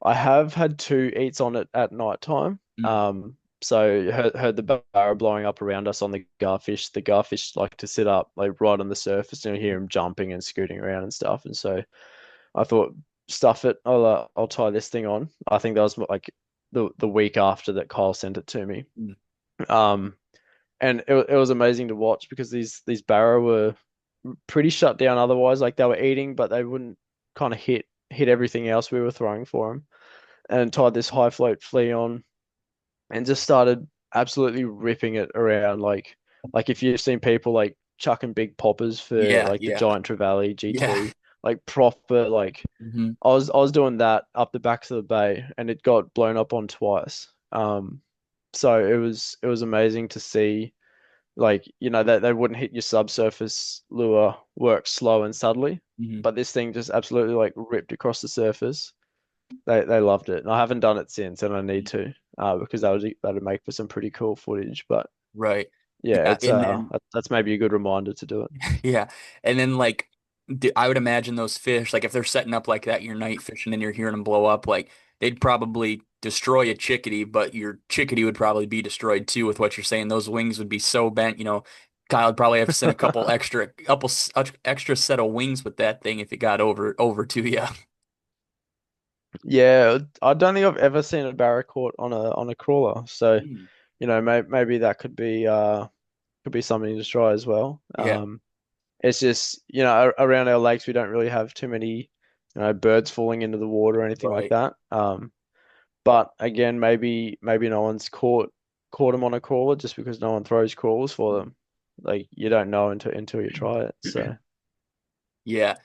I have had two eats on it at night time. Mm. So heard the barra blowing up around us on the garfish. The garfish like to sit up like right on the surface and you hear them jumping and scooting around and stuff. And so I thought, stuff it. I'll tie this thing on. I think that was like the week after that Kyle sent it to me. Mm. Um, and it was amazing to watch because these barra were pretty shut down otherwise. Like they were eating, but they wouldn't kind of hit everything else we were throwing for them. And tied this high float flea on and just started absolutely ripping it around. Like if you've seen people like chucking big poppers for Yeah, like the yeah, giant trevally yeah. G2, like proper like Hmm. I was doing that up the backs of the bay and it got blown up on twice. So it was amazing to see, like, that they wouldn't hit your subsurface lure work slow and subtly, Hmm. but this thing just absolutely like ripped across the surface. They loved it. And I haven't done it since, and I need to, because that'd make for some pretty cool footage. But Right. yeah, Yeah, it's and then that's maybe a good reminder to do it. yeah, and then like I would imagine those fish, like if they're setting up like that, you're night fishing and you're hearing them blow up, like they'd probably destroy a chickadee, but your chickadee would probably be destroyed too with what you're saying. Those wings would be so bent, Kyle would probably have to send a couple extra set of wings with that thing if it got over to you. Yeah, I don't think I've ever seen a barracuda on a crawler. So, Mm. maybe that could be something to try as well. Yeah, It's just, around our lakes we don't really have too many, birds falling into the water or anything like right. that. But again, maybe no one's caught them on a crawler just because no one throws crawlers for them. Like you don't know until you try it. So Yeah.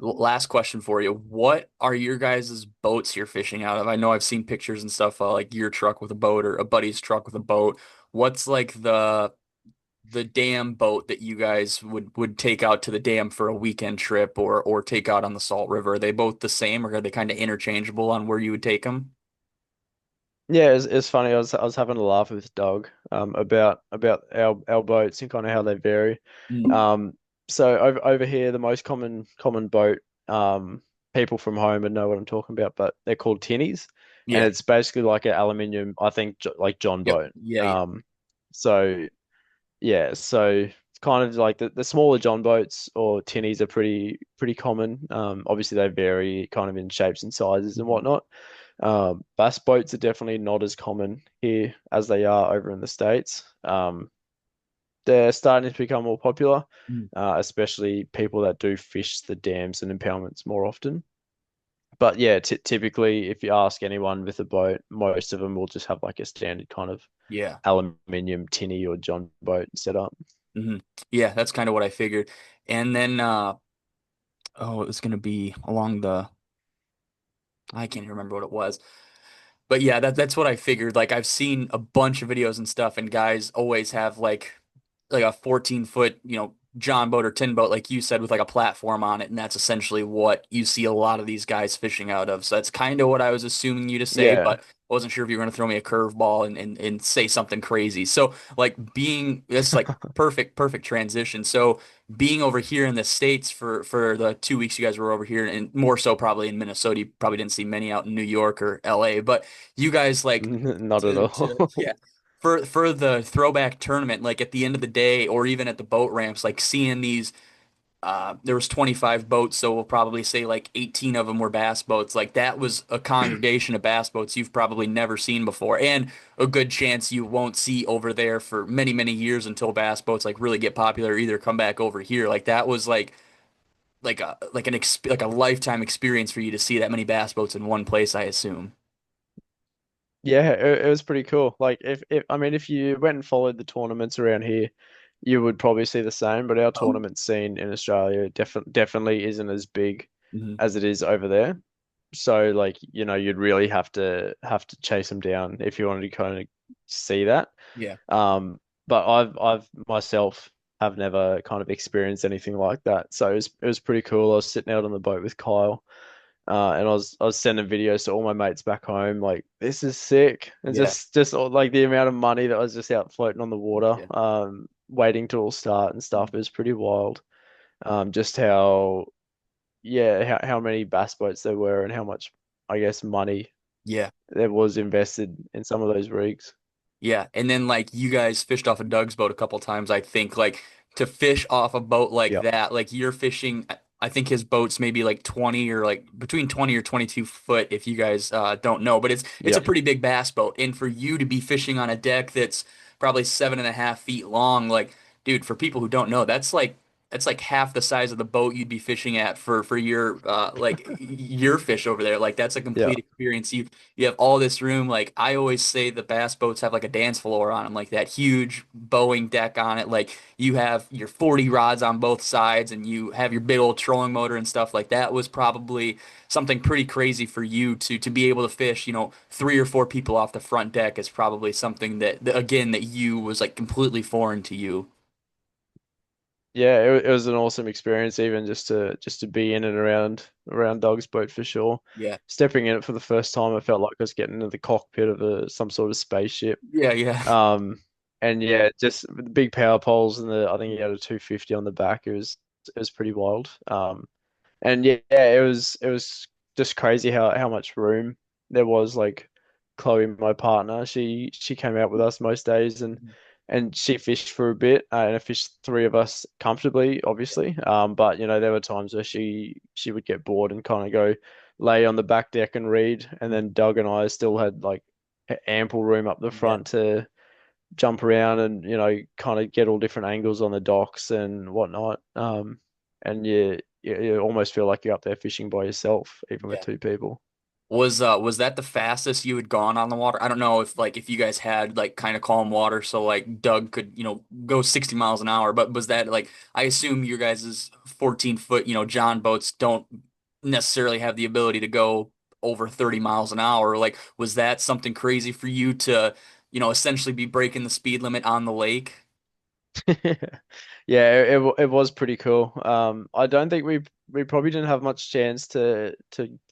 Last question for you. What are your guys' boats you're fishing out of? I know I've seen pictures and stuff, like your truck with a boat or a buddy's truck with a boat. What's like the dam boat that you guys would take out to the dam for a weekend trip or take out on the Salt River? Are they both the same or are they kind of interchangeable on where you would take them? yeah, it's funny. I was having a laugh with Doug about our boats and kind of how they vary. Mm. Um, so over here, the most common boat, people from home would know what I'm talking about, but they're called tinnies, and Yeah. it's basically like an aluminium, I think, like John Yep. boat. Yeah, yeah. So yeah, so it's kind of like the smaller John boats or tinnies are pretty common. Obviously they vary kind of in shapes and sizes and Mhm. whatnot. Bass boats are definitely not as common here as they are over in the States. They're starting to become more popular, Mm. especially people that do fish the dams and impoundments more often. But yeah, t typically, if you ask anyone with a boat, most of them will just have like a standard kind of Yeah. aluminium tinny or John boat setup. Hmm. Yeah, that's kind of what I figured. And then it was gonna be along the I can't even remember what it was. But yeah, that's what I figured. Like I've seen a bunch of videos and stuff, and guys always have like a 14 foot, John boat or tin boat, like you said, with like a platform on it, and that's essentially what you see a lot of these guys fishing out of. So that's kind of what I was assuming you to say, Yeah. but I wasn't sure if you were going to throw me a curveball and say something crazy. So like being this like perfect transition. So being over here in the States for the 2 weeks you guys were over here, and more so probably in Minnesota, you probably didn't see many out in New York or LA, but you guys like Not at to all. yeah. For the throwback tournament, like at the end of the day, or even at the boat ramps, like seeing these, there was 25 boats, so we'll probably say like 18 of them were bass boats. Like that was a congregation of bass boats you've probably never seen before, and a good chance you won't see over there for many years until bass boats like really get popular, or either come back over here. Like that was like a lifetime experience for you to see that many bass boats in one place, I assume. Yeah, it was pretty cool. Like if I mean if you went and followed the tournaments around here, you would probably see the same, but our Oh. tournament scene in Australia definitely isn't as big Hmm. as it is over there. So like, you'd really have to chase them down if you wanted to kind of see that. Yeah, But I've myself have never kind of experienced anything like that. So it was pretty cool. I was sitting out on the boat with Kyle. And I was sending videos to all my mates back home, like this is sick, and yeah, just all, like the amount of money that was just out floating on the water, yeah. waiting to all start and stuff is pretty wild. Just how yeah how many bass boats there were and how much I guess money Yeah. there was invested in some of those rigs. Yeah, and then like you guys fished off of Doug's boat a couple times, I think. Like to fish off a boat like Yeah, that, like you're fishing. I think his boat's maybe like 20 or like between 20 or 22 foot if you guys don't know, but it's a yeah, pretty big bass boat. And for you to be fishing on a deck that's probably 7.5 feet long, like dude, for people who don't know, that's like half the size of the boat you'd be fishing at for your like your fish over there. Like that's a yeah, complete experience. You have all this room. Like I always say the bass boats have like a dance floor on them, like that huge bowing deck on it. Like you have your 40 rods on both sides and you have your big old trolling motor and stuff like that was probably something pretty crazy for you to be able to fish, 3 or 4 people off the front deck is probably something that again that you was like completely foreign to you. yeah. It was an awesome experience, even just to be in and around Dog's boat for sure. Yeah. Stepping in it for the first time, I felt like I was getting into the cockpit of some sort of spaceship. Yeah, yeah. Um, and yeah, just the big power poles and I think he had a 250 on the back. It was pretty wild. And yeah, it was just crazy how much room there was. Like Chloe, my partner, she came out with us most days and she fished for a bit and I fished three of us comfortably, obviously. But there were times where she would get bored and kind of go lay on the back deck and read, and then Doug and I still had like ample room up the Yeah. front to jump around and kind of get all different angles on the docks and whatnot. And you almost feel like you're up there fishing by yourself, even with Yeah. two people. Was that the fastest you had gone on the water? I don't know if you guys had like kind of calm water so like Doug could, go 60 miles an hour, but was that like I assume your guys' 14 foot, John boats don't necessarily have the ability to go over 30 miles an hour. Like was that something crazy for you to, essentially be breaking the speed limit on the lake? Yeah, it was pretty cool. I don't think we probably didn't have much chance to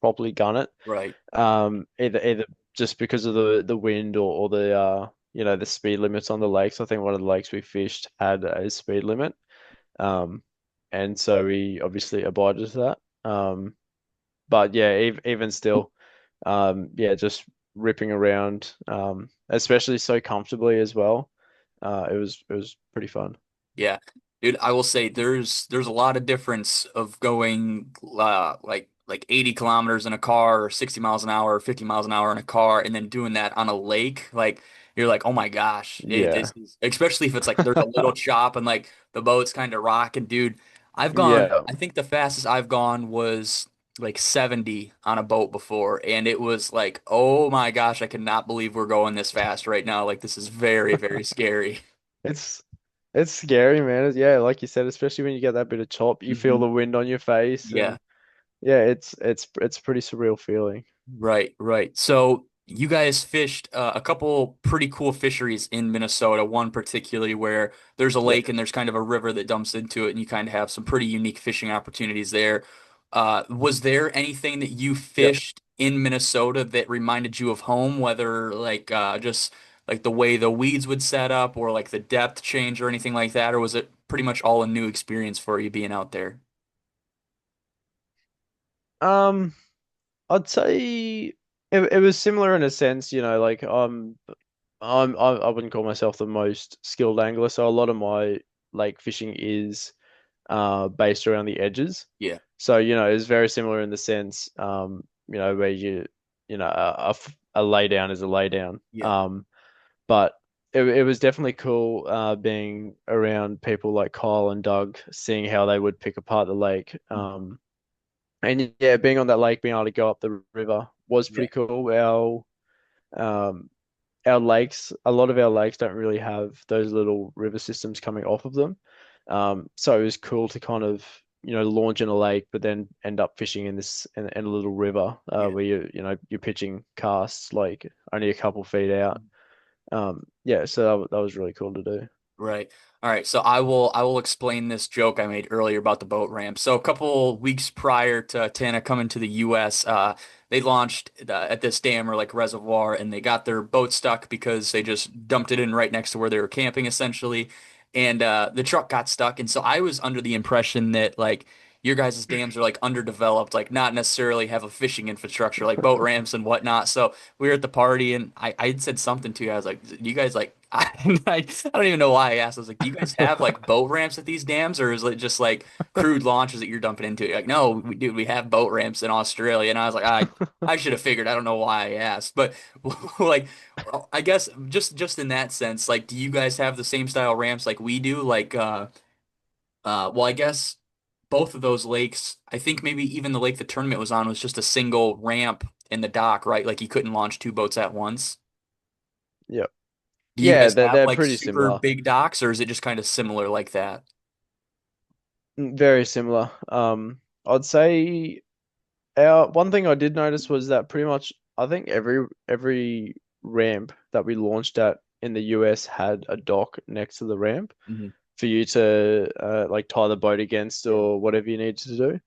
properly gun it. Right. Either just because of the wind or the the speed limits on the lakes. I think one of the lakes we fished had a speed limit. Um, and so we obviously abided to that. But yeah, even still, yeah, just ripping around, especially so comfortably as well. It was pretty fun. Yeah. Dude, I will say there's a lot of difference of going like 80 kilometers in a car or 60 miles an hour or 50 miles an hour in a car and then doing that on a lake. Like you're like, "Oh my gosh." This Yeah. is especially if it's like there's a little chop and like the boat's kind of rocking, dude. Yeah. I think the fastest I've gone was like 70 on a boat before and it was like, "Oh my gosh, I cannot believe we're going this fast right now. Like this is very scary." It's it's scary, man. Yeah, like you said, especially when you get that bit of chop, you feel Mhm. the wind on your face, Yeah. and yeah, it's pretty surreal feeling. Right, right. So you guys fished a couple pretty cool fisheries in Minnesota, one particularly where there's a Yeah. lake and there's kind of a river that dumps into it, and you kind of have some pretty unique fishing opportunities there. Was there anything that you Yeah. fished in Minnesota that reminded you of home, whether like just like the way the weeds would set up or like the depth change or anything like that, or was it pretty much all a new experience for you being out there? Um, I'd say it was similar in a sense, like I wouldn't call myself the most skilled angler, so a lot of my lake fishing is based around the edges. Yeah, So, it's very similar in the sense, where a lay down is a lay down. yeah, But it was definitely cool being around people like Kyle and Doug, seeing how they would pick apart the lake. And yeah, being on that lake, being able to go up the river was yeah. pretty cool. Um, our lakes, a lot of our lakes don't really have those little river systems coming off of them. So it was cool to kind of, launch in a lake, but then end up fishing in a little river Yeah. where you're pitching casts like only a couple feet out. Yeah, so that was really cool to do. Right. All right. So I will explain this joke I made earlier about the boat ramp. So a couple weeks prior to Tanna coming to the U.S., they launched at this dam or like reservoir, and they got their boat stuck because they just dumped it in right next to where they were camping, essentially. And the truck got stuck. And so I was under the impression that like your guys' dams are like underdeveloped, like not necessarily have a fishing infrastructure, like boat ramps and whatnot. So we were at the party, and I had said something to you. I was like, "Do you guys like?" I don't even know why I asked. I was like, "Do you guys have like boat ramps at these dams, or is it just like crude launches that you're dumping into?" You're like, "No, dude, we have boat ramps in Australia." And I was like, I should have figured. I don't know why I asked, but like, well, I guess just in that sense, like, do you guys have the same style ramps like we do? Like, well, I guess both of those lakes. I think maybe even the lake the tournament was on was just a single ramp in the dock, right? Like you couldn't launch two boats at once. Yeah. Do you Yeah, guys have they're like pretty super similar. big docks, or is it just kind of similar like that? Very similar. I'd say our one thing I did notice was that pretty much I think every ramp that we launched at in the US had a dock next to the ramp Hmm. for you to like tie the boat against Yeah. or whatever you need to do.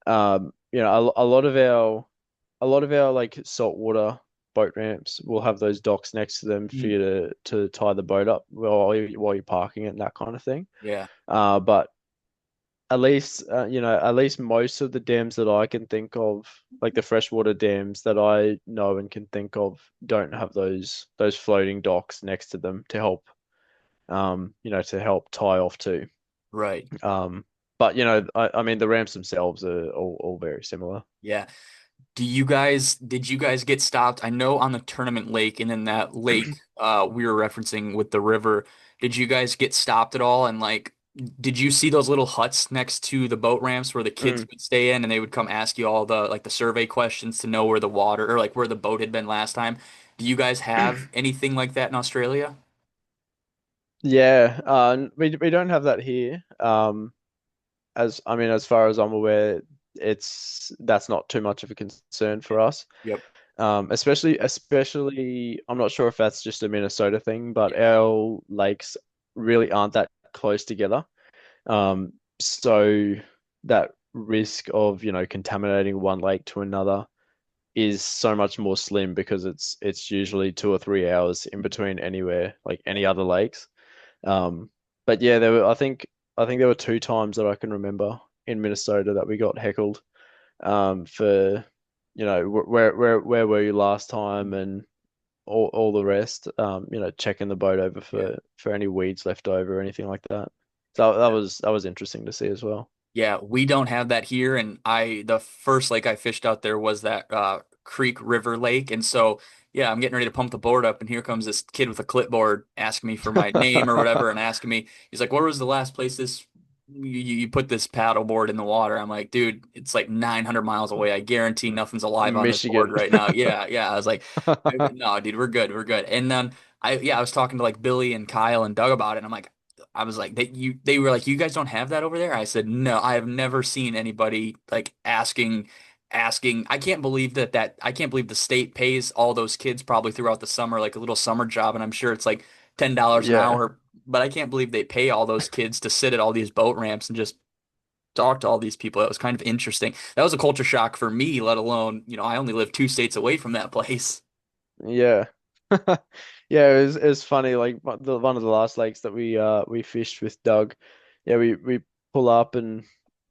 A lot of our like saltwater boat ramps will have those docks next to them for Mhm. you to tie the boat up while you're parking it and that kind of thing. Yeah. But at least most of the dams that I can think of, like the freshwater dams that I know and can think of, don't have those floating docks next to them to help, to help tie off to. Right. Um, but I mean, the ramps themselves are all very similar. Yeah. Did you guys get stopped? I know on the tournament lake and then that lake we were referencing with the river, did you guys get stopped at all? And like, did you see those little huts next to the boat ramps where the kids Mm. would stay in and they would come ask you all the like the survey questions to know where the water or like where the boat had been last time? Do you guys have anything like that in Australia? Yeah, we don't have that here. As I mean, as far as I'm aware, that's not too much of a concern for us. Yep. Especially, I'm not sure if that's just a Minnesota thing, but Yeah. our lakes really aren't that close together. So that risk of, contaminating one lake to another is so much more slim because it's usually 2 or 3 hours in between anywhere, like any other lakes. Um, but yeah, I think there were two times that I can remember in Minnesota that we got heckled for where were you last time and all the rest. Checking the boat over Yeah. for any weeds left over or anything like that. So that was interesting to see as well. Yeah, we don't have that here, and the first lake I fished out there was that Creek River Lake, and so yeah, I'm getting ready to pump the board up, and here comes this kid with a clipboard asking me for my name or whatever, and asking me, he's like, "Where was the last place you put this paddle board in the water?" I'm like, "Dude, it's like 900 miles away. I guarantee nothing's alive on this board Michigan. right now." Yeah, yeah. I was like, "No, dude, we're good." And then I was talking to like Billy and Kyle and Doug about it, and I'm like. I was like, they were like, you guys don't have that over there? I said, no, I have never seen anybody like asking asking. I can't believe the state pays all those kids probably throughout the summer like a little summer job, and I'm sure it's like $10 an Yeah. hour. But I can't believe they pay all those kids to sit at all these boat ramps and just talk to all these people. That was kind of interesting. That was a culture shock for me, let alone, I only live 2 states away from that place. Yeah. Yeah, it was funny. Like one of the last lakes that we fished with Doug. Yeah, we pull up and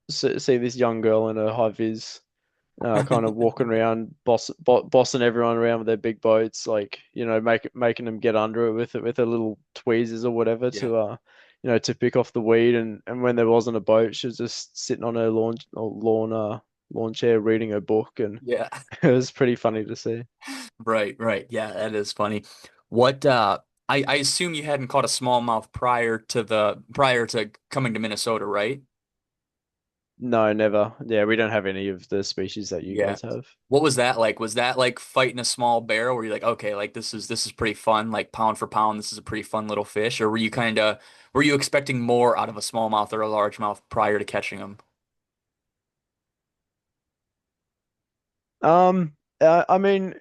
see this young girl in a high vis, kind of walking around, bossing everyone around with their big boats, like making them get under it with her little tweezers or whatever Yeah. to pick off the weed. And when there wasn't a boat, she was just sitting on her lawn chair reading her book, and Yeah. it was pretty funny to see. Right, right. Yeah, that is funny. What I assume you hadn't caught a smallmouth prior to coming to Minnesota, right? No, never. Yeah, we don't have any of the species that you Yeah. guys have. What was that like? Was that like fighting a small bear where you're like, okay, like this is pretty fun, like pound for pound, this is a pretty fun little fish? Or were you expecting more out of a smallmouth or a largemouth prior to catching them? I mean,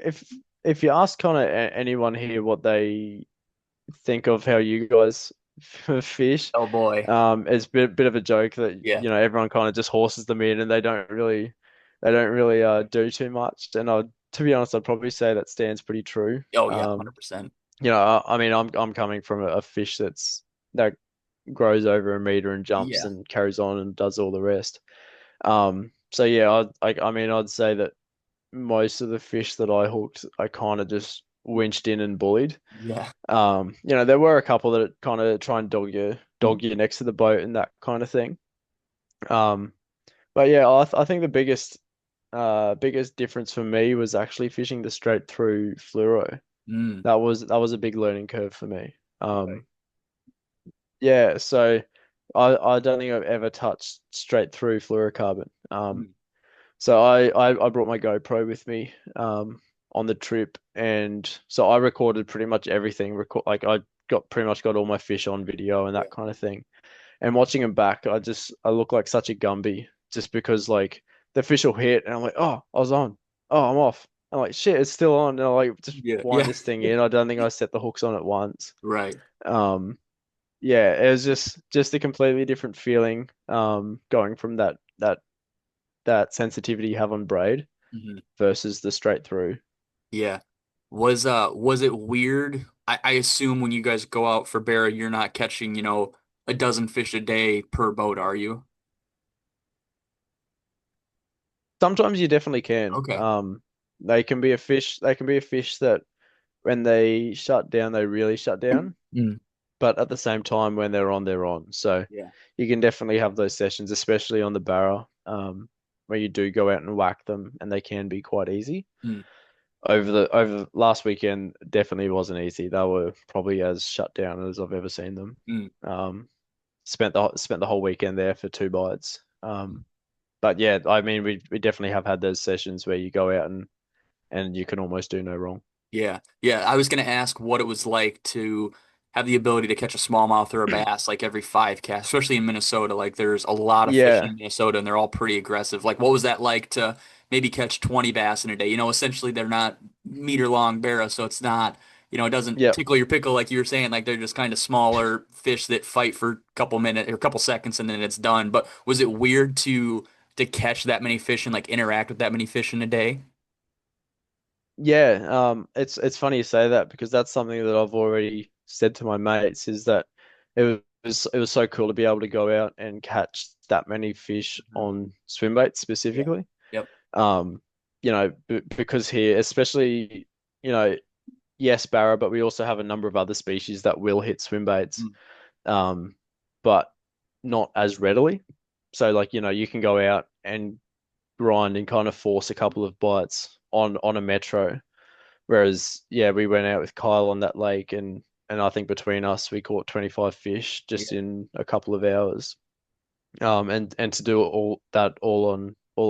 if you ask kind of anyone here what they think of how you guys fish, Oh boy. it's a bit of a joke that Yeah. everyone kind of just horses them in, and they don't really do too much. And to be honest, I'd probably say that stands pretty true. Oh yeah, 100%. I mean, I'm coming from a fish that grows over a meter and jumps Yeah. and carries on and does all the rest. So yeah, I mean, I'd say that most of the fish that I hooked, I kind of just winched in and bullied. Yeah. There were a couple that kind of try and Mm, dog you next to the boat and that kind of thing. Um, but yeah, I think the biggest difference for me was actually fishing the straight through fluoro. mm, That was a big learning curve for me. right. Yeah, so I don't think I've ever touched straight through fluorocarbon. Mm, So I brought my GoPro with me on the trip, and so I recorded pretty much everything. Like I got pretty much got all my fish on video and yeah. that kind of thing. And watching them back, I look like such a Gumby just because like the fish will hit, and I'm like, oh, I was on, oh, I'm off. I'm like, shit, it's still on. And I like just Yeah. wind Yeah. this thing in. I don't think I set the hooks on at once. Right. Um, yeah, it was just a completely different feeling. Going from that sensitivity you have on braid Hmm. versus the straight through. Yeah. Was it weird? I assume when you guys go out for bear, you're not catching, a dozen fish a day per boat, are you? Sometimes you definitely can. Okay. They can be a fish that when they shut down, they really shut down. Mm, But at the same time, when they're on, they're on. So yeah. you can definitely have those sessions, especially on the barra, where you do go out and whack them, and they can be quite easy. Mm, Over last weekend, definitely wasn't easy. They were probably as shut down as I've ever seen them. mm, Um, spent the whole weekend there for two bites. But yeah, I mean, we definitely have had those sessions where you go out and you can almost do no wrong. yeah. Yeah. I was gonna ask what it was like to have the ability to catch a smallmouth or a bass like every 5 casts, especially in Minnesota. Like there's a lot of fish Yeah, in Minnesota and they're all pretty aggressive. Like what was that like to maybe catch 20 bass in a day? Essentially they're not meter long barra, so it's not, it doesn't yep, tickle your pickle like you were saying. Like they're just kind of smaller fish that fight for a couple minutes or a couple seconds and then it's done. But was it weird to catch that many fish and like interact with that many fish in a day? yeah. It's funny you say that because that's something that I've already said to my mates is that it was so cool to be able to go out and catch that many fish Mhm. on swim Yeah. specifically. Yep. Um, because here, especially, you know, yes, barra, but we also have a number of other species that will hit swim baits, Mm, um, but not as readily. So like, you can go out and grind and kind of force a couple of bites on a metro. Whereas, yeah, we went out with Kyle on that lake and I think between us we caught 25 fish just yeah. in a couple of hours. And to do all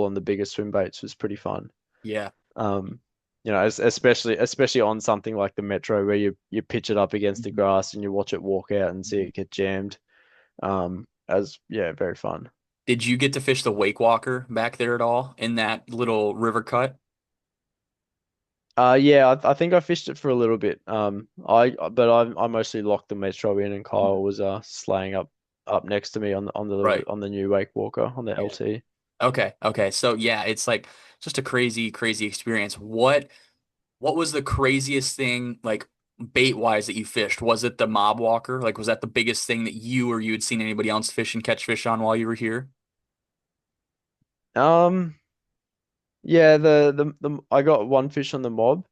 on the bigger swim baits was pretty fun. Yeah. Um, especially on something like the Metro where you pitch it up against the Mhm. grass and you watch it walk out and see Mhm. it get jammed. As yeah, very fun. Did you get to fish the wake walker back there at all in that little river cut? Yeah, I think I fished it for a little bit. I mostly locked the Metro in, and Kyle was slaying up next to me Right. on the new Wake Walker on the Yeah. LT. Okay. Okay. So yeah, it's like just a crazy, crazy experience. What was the craziest thing like bait wise that you fished? Was it the mob walker? Like was that the biggest thing that you had seen anybody else fish and catch fish on while you were here? Um, yeah, the I got one fish on the mob,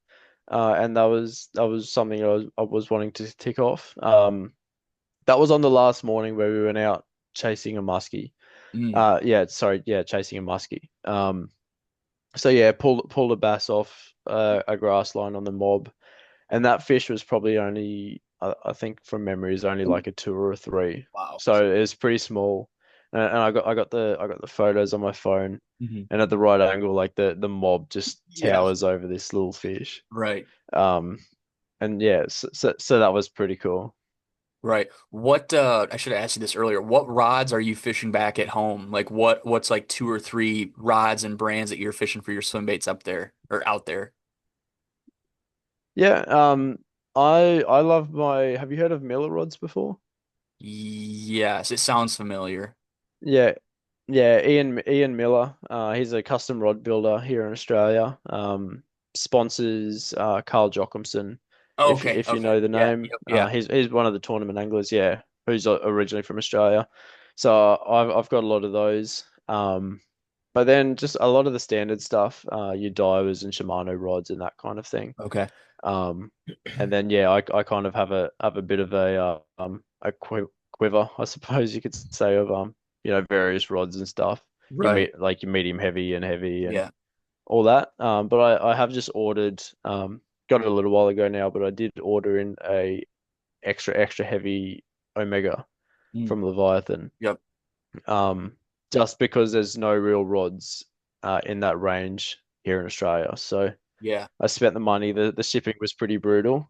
and that was something I was wanting to tick off. That was on the last morning where we went out chasing a muskie. Mm. Yeah, sorry, yeah, chasing a muskie. So yeah, pulled a bass off a grass line on the mob, and that fish was probably only I think from memory is only like a two or a three, Wow. so it's pretty small. And I got the photos on my phone, Mhm. and at the right angle, like the mob just Yeah. towers over this little fish. Right. Um, and yeah, so that was pretty cool. Right. What I should have asked you this earlier. What rods are you fishing back at home? Like what's like two or three rods and brands that you're fishing for your swim baits up there or out there? Yeah, I love my. Have you heard of Miller rods before? Yes, it sounds familiar. Yeah, yeah, Ian Miller. He's a custom rod builder here in Australia. Sponsors Carl Jochimson, Oh, okay, if you okay. know the Yeah, name. yep, yeah. He's one of the tournament anglers. Yeah, who's originally from Australia. So I've got a lot of those. But then just a lot of the standard stuff, your divers and Shimano rods and that kind of thing. Okay. Um, and then yeah, I kind of have a bit of a quiver, I suppose you could say, of various rods and stuff. You Right. meet like your medium heavy and Yeah. all that. But I have just ordered got it a little while ago now, but I did order in a extra heavy Omega Mm, from Leviathan. yep. Um, just because there's no real rods in that range here in Australia. So Yeah. I spent the money. The shipping was pretty brutal.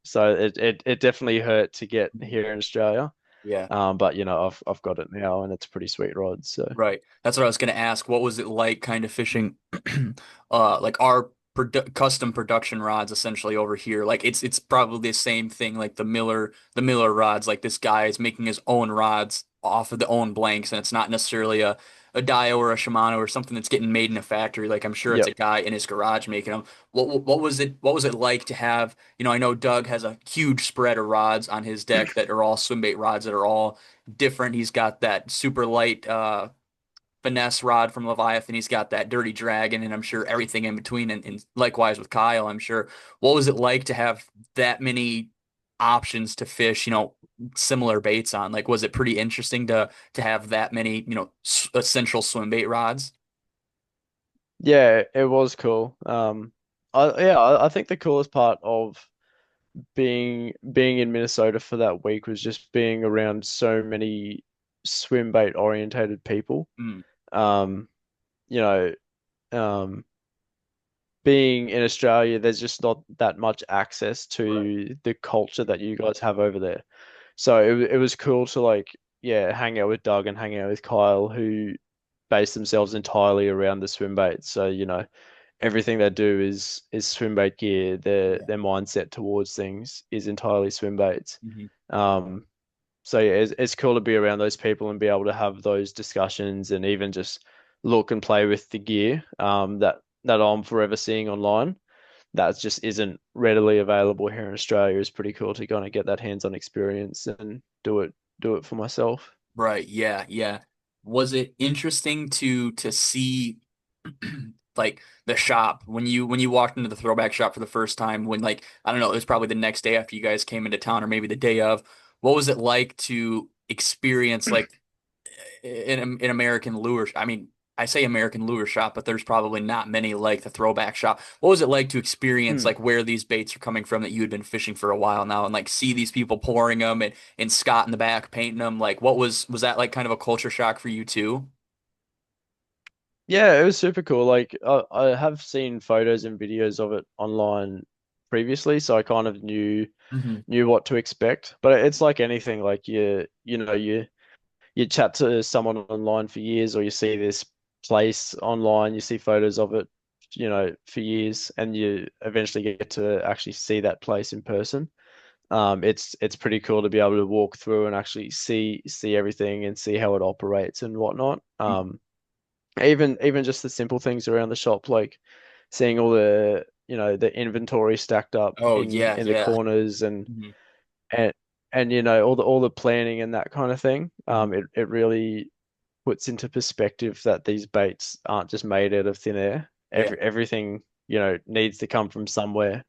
So it definitely hurt to get here in Australia. Yeah. But I've got it now, and it's a pretty sweet rod. So Right. That's what I was going to ask. What was it like kind of fishing like our custom production rods essentially over here? Like it's probably the same thing like the Miller rods. Like this guy is making his own rods off of the own blanks and it's not necessarily a Dio or a Shimano or something that's getting made in a factory. Like I'm sure it's a yep. guy in his garage making them. What was it like to have, I know Doug has a huge spread of rods on his deck that are all swim bait rods that are all different. He's got that super light finesse rod from Leviathan. He's got that dirty dragon, and I'm sure everything in between. And likewise with Kyle, I'm sure. What was it like to have that many options to fish? Similar baits on. Like, was it pretty interesting to have that many, essential swim bait rods? Yeah, it was cool. I think the coolest part of being in Minnesota for that week was just being around so many swim bait orientated people. Mm, Um, you know, um, being in Australia, there's just not that much access right. to the culture that you guys have over there. So it was cool to like, yeah, hang out with Doug and hang out with Kyle, who base themselves entirely around the swim bait. So, everything they do is swim bait gear. Yeah. Their mindset towards things is entirely swim baits. Hmm. Um, so yeah, it's cool to be around those people and be able to have those discussions and even just look and play with the gear that I'm forever seeing online. That just isn't readily available here in Australia. Is pretty cool to kind of get that hands-on experience and do it for myself. Right. Yeah. Yeah. Was it interesting to see like the shop when you walked into the throwback shop for the first time when like I don't know it was probably the next day after you guys came into town or maybe the day of what was it like to experience like in American lure I mean I say American lure shop but there's probably not many like the throwback shop what was it like to experience Hmm. like where these baits are coming from that you had been fishing for a while now and like see these people pouring them and Scott in the back painting them like what was that like kind of a culture shock for you too? Yeah, it was super cool. Like I have seen photos and videos of it online previously, so I kind of Hmm. knew what to expect. But it's like anything, like you chat to someone online for years, or you see this place online, you see photos of it, for years, and you eventually get to actually see that place in person. It's pretty cool to be able to walk through and actually see everything and see how it operates and whatnot. Even just the simple things around the shop, like seeing all the inventory stacked up Oh in yeah, in the yeah. corners Hmm. and all the planning and that kind of thing. Hmm. It really puts into perspective that these baits aren't just made out of thin air. Yeah. Everything, needs to come from somewhere.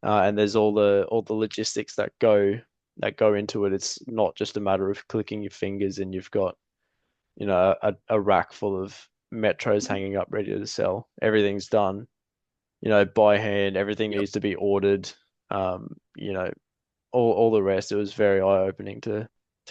And there's all the logistics that go into it. It's not just a matter of clicking your fingers and you've got, a rack full of metros hanging up ready to sell. Everything's done, by hand. Everything Yep. needs to be ordered. All the rest. It was very eye-opening to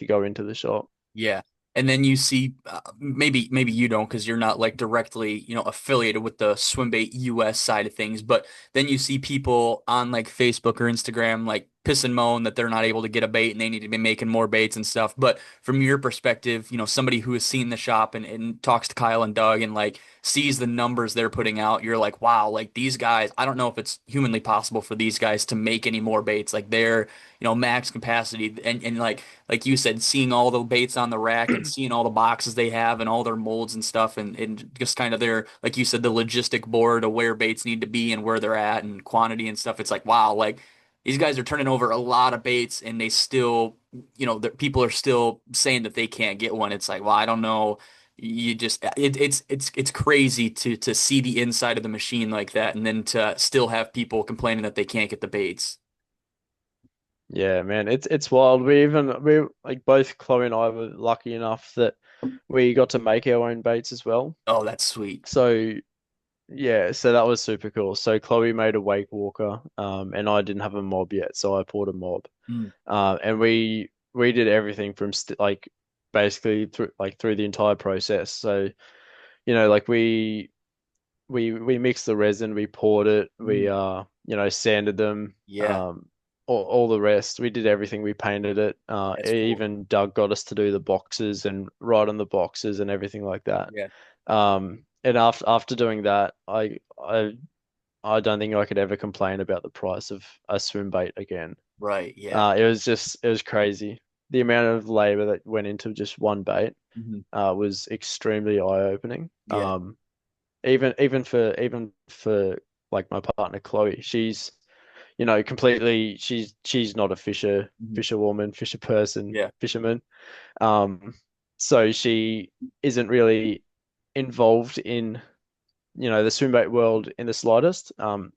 go into the shop. Yeah. And then you see, maybe you don't because you're not like directly, affiliated with the Swimbait US side of things, but then you see people on like Facebook or Instagram like piss and moan that they're not able to get a bait and they need to be making more baits and stuff. But from your perspective, somebody who has seen the shop and talks to Kyle and Doug and like sees the numbers they're putting out, you're like, wow, like these guys, I don't know if it's humanly possible for these guys to make any more baits. Like they're, max capacity and like you said, seeing all the baits on the rack and seeing all the boxes they have and all their molds and stuff and just kind of their, like you said, the logistic board of where baits need to be and where they're at and quantity and stuff. It's like, wow, like these guys are turning over a lot of baits and they still, the people are still saying that they can't get one. It's like, well, I don't know. You just it's crazy to see the inside of the machine like that and then to still have people complaining that they can't get the baits. Yeah, man, it's wild. We like both Chloe and I were lucky enough that we got to make our own baits as well. Oh, that's sweet. So yeah, so that was super cool. So Chloe made a wake walker, and I didn't have a mob yet, so I poured a mob. Mm, And we did everything from like basically through the entire process. So like we mixed the resin, we poured it, we mm. sanded them, Yeah, all the rest. We did everything. We painted it. that's cool. Even Doug got us to do the boxes and write on the boxes and everything like that. Yeah. And after doing that, I don't think I could ever complain about the price of a swim bait again. Right. Yeah. It was crazy. The amount of labor that went into just one bait Hmm. was extremely eye-opening. Yeah. Even for like my partner Chloe, she's completely she's not a Hmm. fisherwoman, fisher person, Yeah. fisherman. Um, so she isn't really involved in the swim bait world in the slightest. And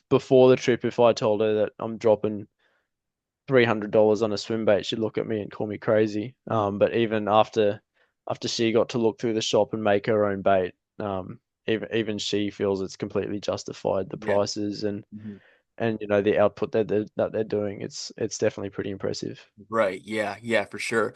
before the trip, if I told her that I'm dropping $300 on a swim bait, she'd look at me and call me crazy. Mm. But even after she got to look through the shop and make her own bait, even she feels it's completely justified, the Yeah. prices Hmm. and the output that they're doing. It's definitely pretty impressive. Right. Yeah. Yeah, for sure.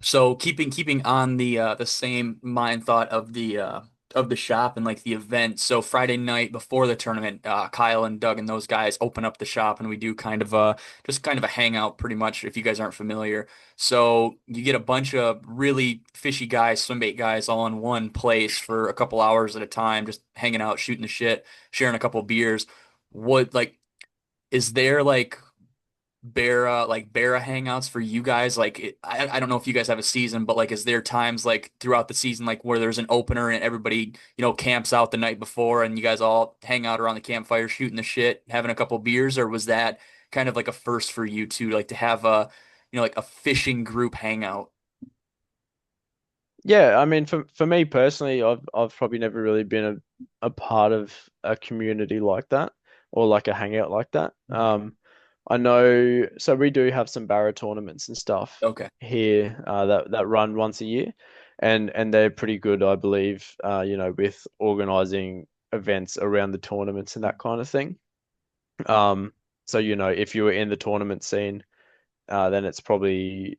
So keeping on the same mind thought of the shop and like the event. So Friday night before the tournament, Kyle and Doug and those guys open up the shop and we do kind of a just kind of a hangout pretty much if you guys aren't familiar. So you get a bunch of really fishy guys, swim bait guys all in one place for a couple hours at a time, just hanging out, shooting the shit, sharing a couple beers. What like is there like barra hangouts for you guys? Like I don't know if you guys have a season, but like is there times like throughout the season like where there's an opener and everybody, camps out the night before and you guys all hang out around the campfire shooting the shit, having a couple beers, or was that kind of like a first for you too, like to have a like a fishing group hangout? Yeah, I mean, for me personally, I've probably never really been a part of a community like that or like a hangout like that. Okay. I know, so we do have some barra tournaments and stuff Okay. here that run once a year, and they're pretty good, I believe. With organizing events around the tournaments and that kind of thing. Um, so if you were in the tournament scene, then it's probably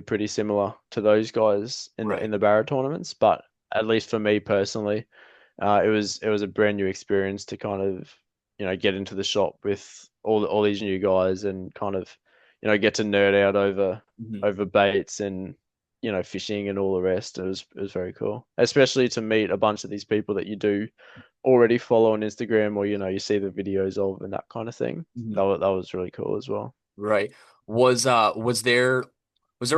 pretty similar to those guys in the Right. in the barra tournaments. But at least for me personally, it was a brand new experience to kind of get into the shop with all these new guys and kind of get to nerd out over Hmm. over baits and fishing and all the rest. It was very cool, especially to meet a bunch of these people that you do already follow on Instagram or you see the videos of and that kind of thing. Mhm. That was really cool as well. Right. Was there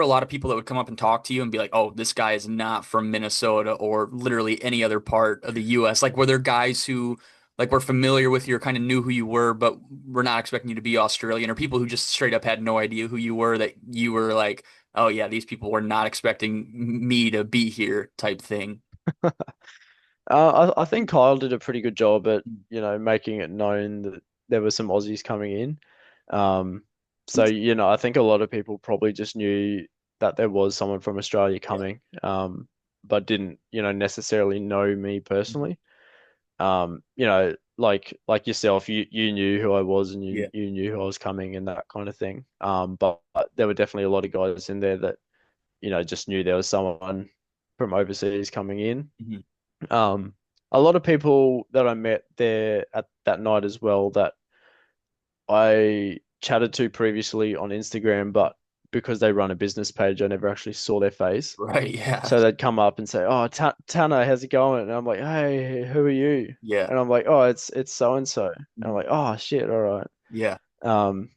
a lot of people that would come up and talk to you and be like, "Oh, this guy is not from Minnesota or literally any other part of the US." Like, were there guys who like were familiar with you or kind of knew who you were, but were not expecting you to be Australian, or people who just straight up had no idea who you were, that you were like, "Oh yeah, these people were not expecting me to be here," type thing? I think Kyle did a pretty good job at, making it known that there were some Aussies coming in. Um, so, I think a lot of people probably just knew that there was someone from Australia Yeah. coming, but didn't, necessarily know me personally. Like yourself, you knew who I was and you Yeah. you knew who I was coming and that kind of thing. But there were definitely a lot of guys in there that, just knew there was someone from overseas coming in. Mhm. Um, a lot of people that I met there at that night as well that I chatted to previously on Instagram, but because they run a business page, I never actually saw their face. Right. Yeah. So they'd come up and say, "Oh, Tanna, how's it going?" And I'm like, "Hey, who are you?" Yeah. And I'm like, "Oh, it's so and so." And I'm Mhm. like, "Oh, shit, all right." Yeah. Um,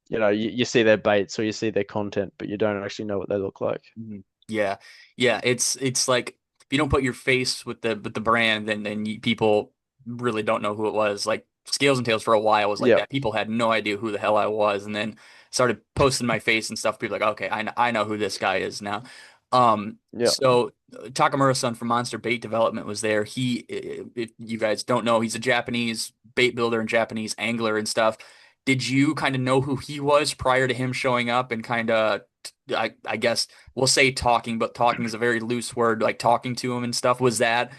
you see their baits or you see their content, but you don't actually know what they look like. Mhm. Yeah, yeah. It's like if you don't put your face with the brand, then people really don't know who it was. Like Scales and Tails for a while was like Yep, that. People had no idea who the hell I was, and then started posting my face and stuff. People like, okay, I know who this guy is now. yep. So Takamura-san from Monster Bait Development was there. If you guys don't know, he's a Japanese bait builder and Japanese angler and stuff. Did you kind of know who he was prior to him showing up and kind of, I guess we'll say talking, but talking is a very loose word, like talking to him and stuff. Was that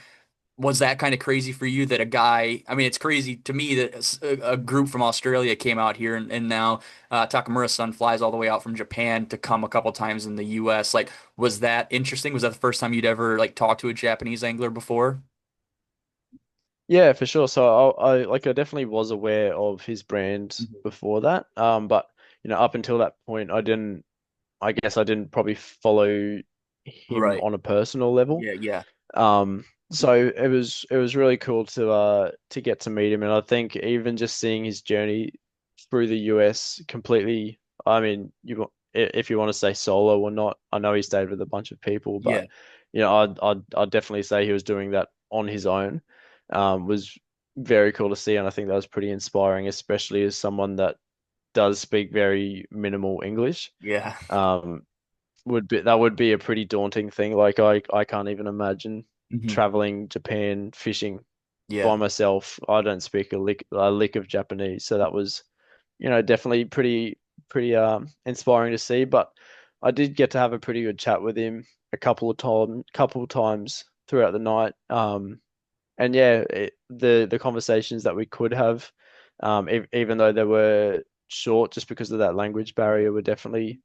kind of crazy for you that a guy, I mean, it's crazy to me that a group from Australia came out here and now Takamura's son flies all the way out from Japan to come a couple times in the US. Like, was that interesting? Was that the first time you'd ever like talked to a Japanese angler before? Yeah, for sure. So I definitely was aware of his brand Mhm. before that. But up until that point, I guess I didn't probably follow him Right. on a personal level. Yeah, yeah. So it was really cool to get to meet him, and I think even just seeing his journey through the US completely. I mean, if you want to say solo or not, I know he stayed with a bunch of people, Yeah. but I'd definitely say he was doing that on his own. Was very cool to see, and I think that was pretty inspiring, especially as someone that does speak very minimal English. Yeah. Um, that would be a pretty daunting thing. Like I can't even imagine Mhm. traveling Japan fishing Yeah. by myself. I don't speak a lick of Japanese, so that was, definitely pretty inspiring to see. But I did get to have a pretty good chat with him a couple of times throughout the night. And yeah, the conversations that we could have, even though they were short, just because of that language barrier, were definitely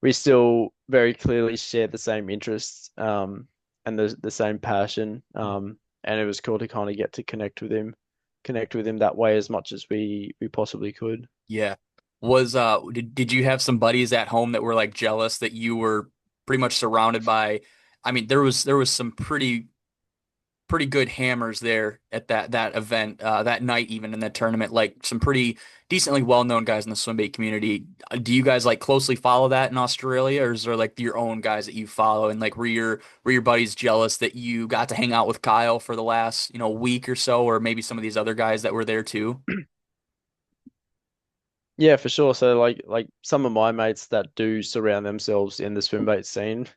we still very clearly shared the same interests and the same passion. And it was cool to kind of get to connect with him that way as much as we possibly could. Yeah. Did you have some buddies at home that were like jealous that you were pretty much surrounded by, I mean, there was some pretty good hammers there at that event, that night, even in that tournament, like some pretty decently well-known guys in the swim bait community. Do you guys like closely follow that in Australia, or is there like your own guys that you follow? And like were your buddies jealous that you got to hang out with Kyle for the last, week or so, or maybe some of these other guys that were there too? Yeah, for sure. So like some of my mates that do surround themselves in the swim bait scene,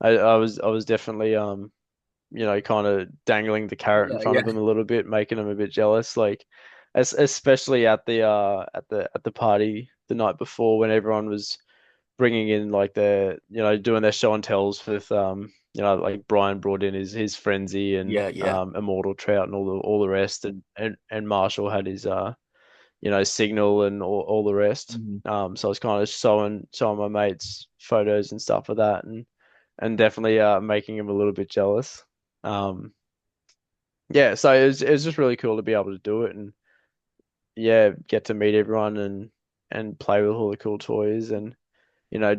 I was definitely kind of dangling the carrot in Yeah, front yeah. of them a little bit, making them a bit jealous. Like, especially at the party the night before when everyone was bringing in like doing their show and tells with like Brian brought in his frenzy and Yeah, yeah. Immortal Trout and all the rest, and Marshall had his signal and all the rest. Mhm. So I was kind of showing my mates photos and stuff of that, and definitely making him a little bit jealous. Um, yeah, so it was just really cool to be able to do it and yeah, get to meet everyone and play with all the cool toys and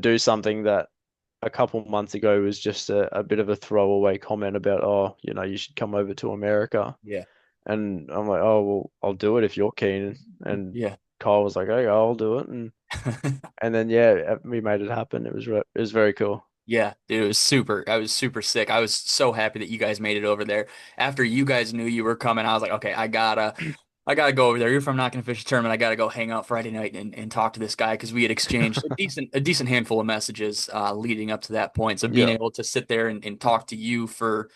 do something that a couple months ago was just a bit of a throwaway comment about, oh, you should come over to America. Yeah. And I'm like, oh, well, I'll do it if you're keen. And Yeah. Kyle was like, okay, I'll do it. And then yeah, we made it happen. It was very cool. Yeah, dude, it was super. I was super sick. I was so happy that you guys made it over there. After you guys knew you were coming, I was like, okay, I gotta go over there. Even if I'm not gonna fish a tournament, I gotta go hang out Friday night and talk to this guy because we had exchanged a decent handful of messages leading up to that point. So being Yeah. able to sit there and talk to you for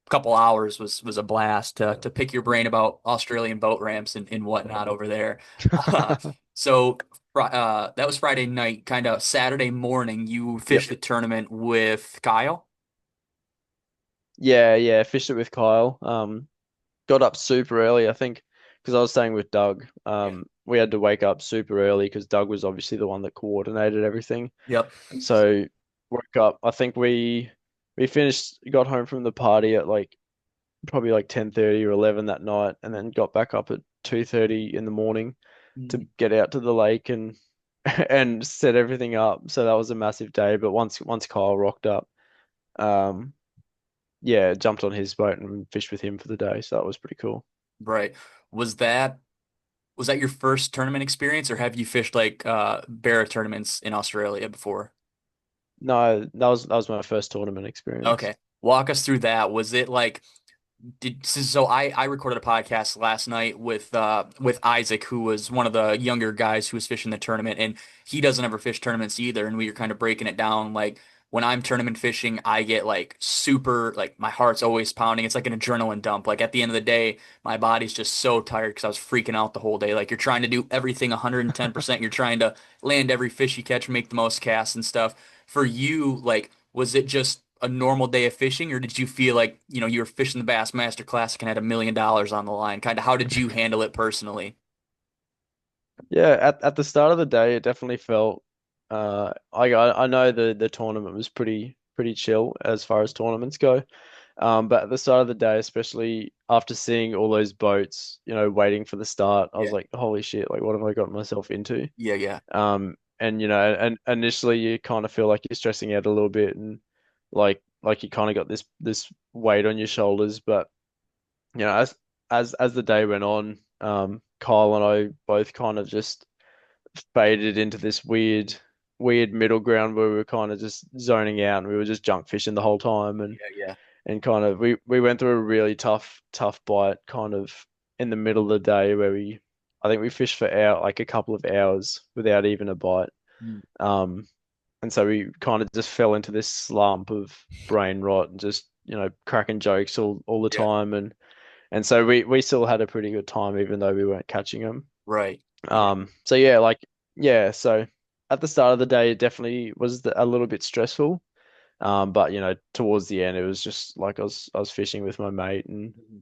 couple hours was a blast to pick your brain about Australian boat ramps and whatnot over there. Uh, so that was Friday night, kind of Saturday morning. You Yep. fished the tournament with Kyle. Yeah, yeah. Fished it with Kyle. Got up super early, I think, because I was staying with Doug. Yeah. We had to wake up super early because Doug was obviously the one that coordinated everything. Yep. So woke up. I think we got home from the party at like probably like 10:30 or 11 that night, and then got back up at 2:30 in the morning to Mhm. get out to the lake and and set everything up. So that was a massive day. But once Kyle rocked up, um, yeah, jumped on his boat and fished with him for the day. So that was pretty cool. Right. Was that was that your first tournament experience, or have you fished like barra tournaments in Australia before? No, that was my first tournament experience. Okay. Walk us through that. Was it like I recorded a podcast last night with Isaac, who was one of the younger guys who was fishing the tournament, and he doesn't ever fish tournaments either. And we were kind of breaking it down. Like when I'm tournament fishing, I get like super like my heart's always pounding. It's like an adrenaline dump. Like at the end of the day, my body's just so tired because I was freaking out the whole day. Like you're trying to do everything 110%. You're trying to land every fish you catch, make the most casts and stuff. For you, like was it just a normal day of fishing, or did you feel like, you were fishing the Bassmaster Classic and had $1 million on the line? Kind of how did you handle it personally? Yeah, at the start of the day, it definitely felt. I know the tournament was pretty chill as far as tournaments go. But at the start of the day, especially after seeing all those boats, waiting for the start, I was Yeah, like, holy shit, like what have I got myself into? yeah, yeah, And and initially you kind of feel like you're stressing out a little bit and like you kind of got this weight on your shoulders, but as the day went on, Kyle and I both kind of just faded into this weird middle ground where we were kind of just zoning out and we were just junk fishing the whole time yeah, yeah. and kind of we went through a really tough bite kind of in the middle of the day where we I think we fished for like a couple of hours without even a bite. Mm. Um, and so we kind of just fell into this slump of brain rot and just, cracking jokes all the Yeah, time and so we still had a pretty good time even though we weren't catching them. right. Yeah. So yeah, yeah, so at the start of the day it definitely was a little bit stressful. But towards the end, it was just like I was fishing with my mate, and Mhm.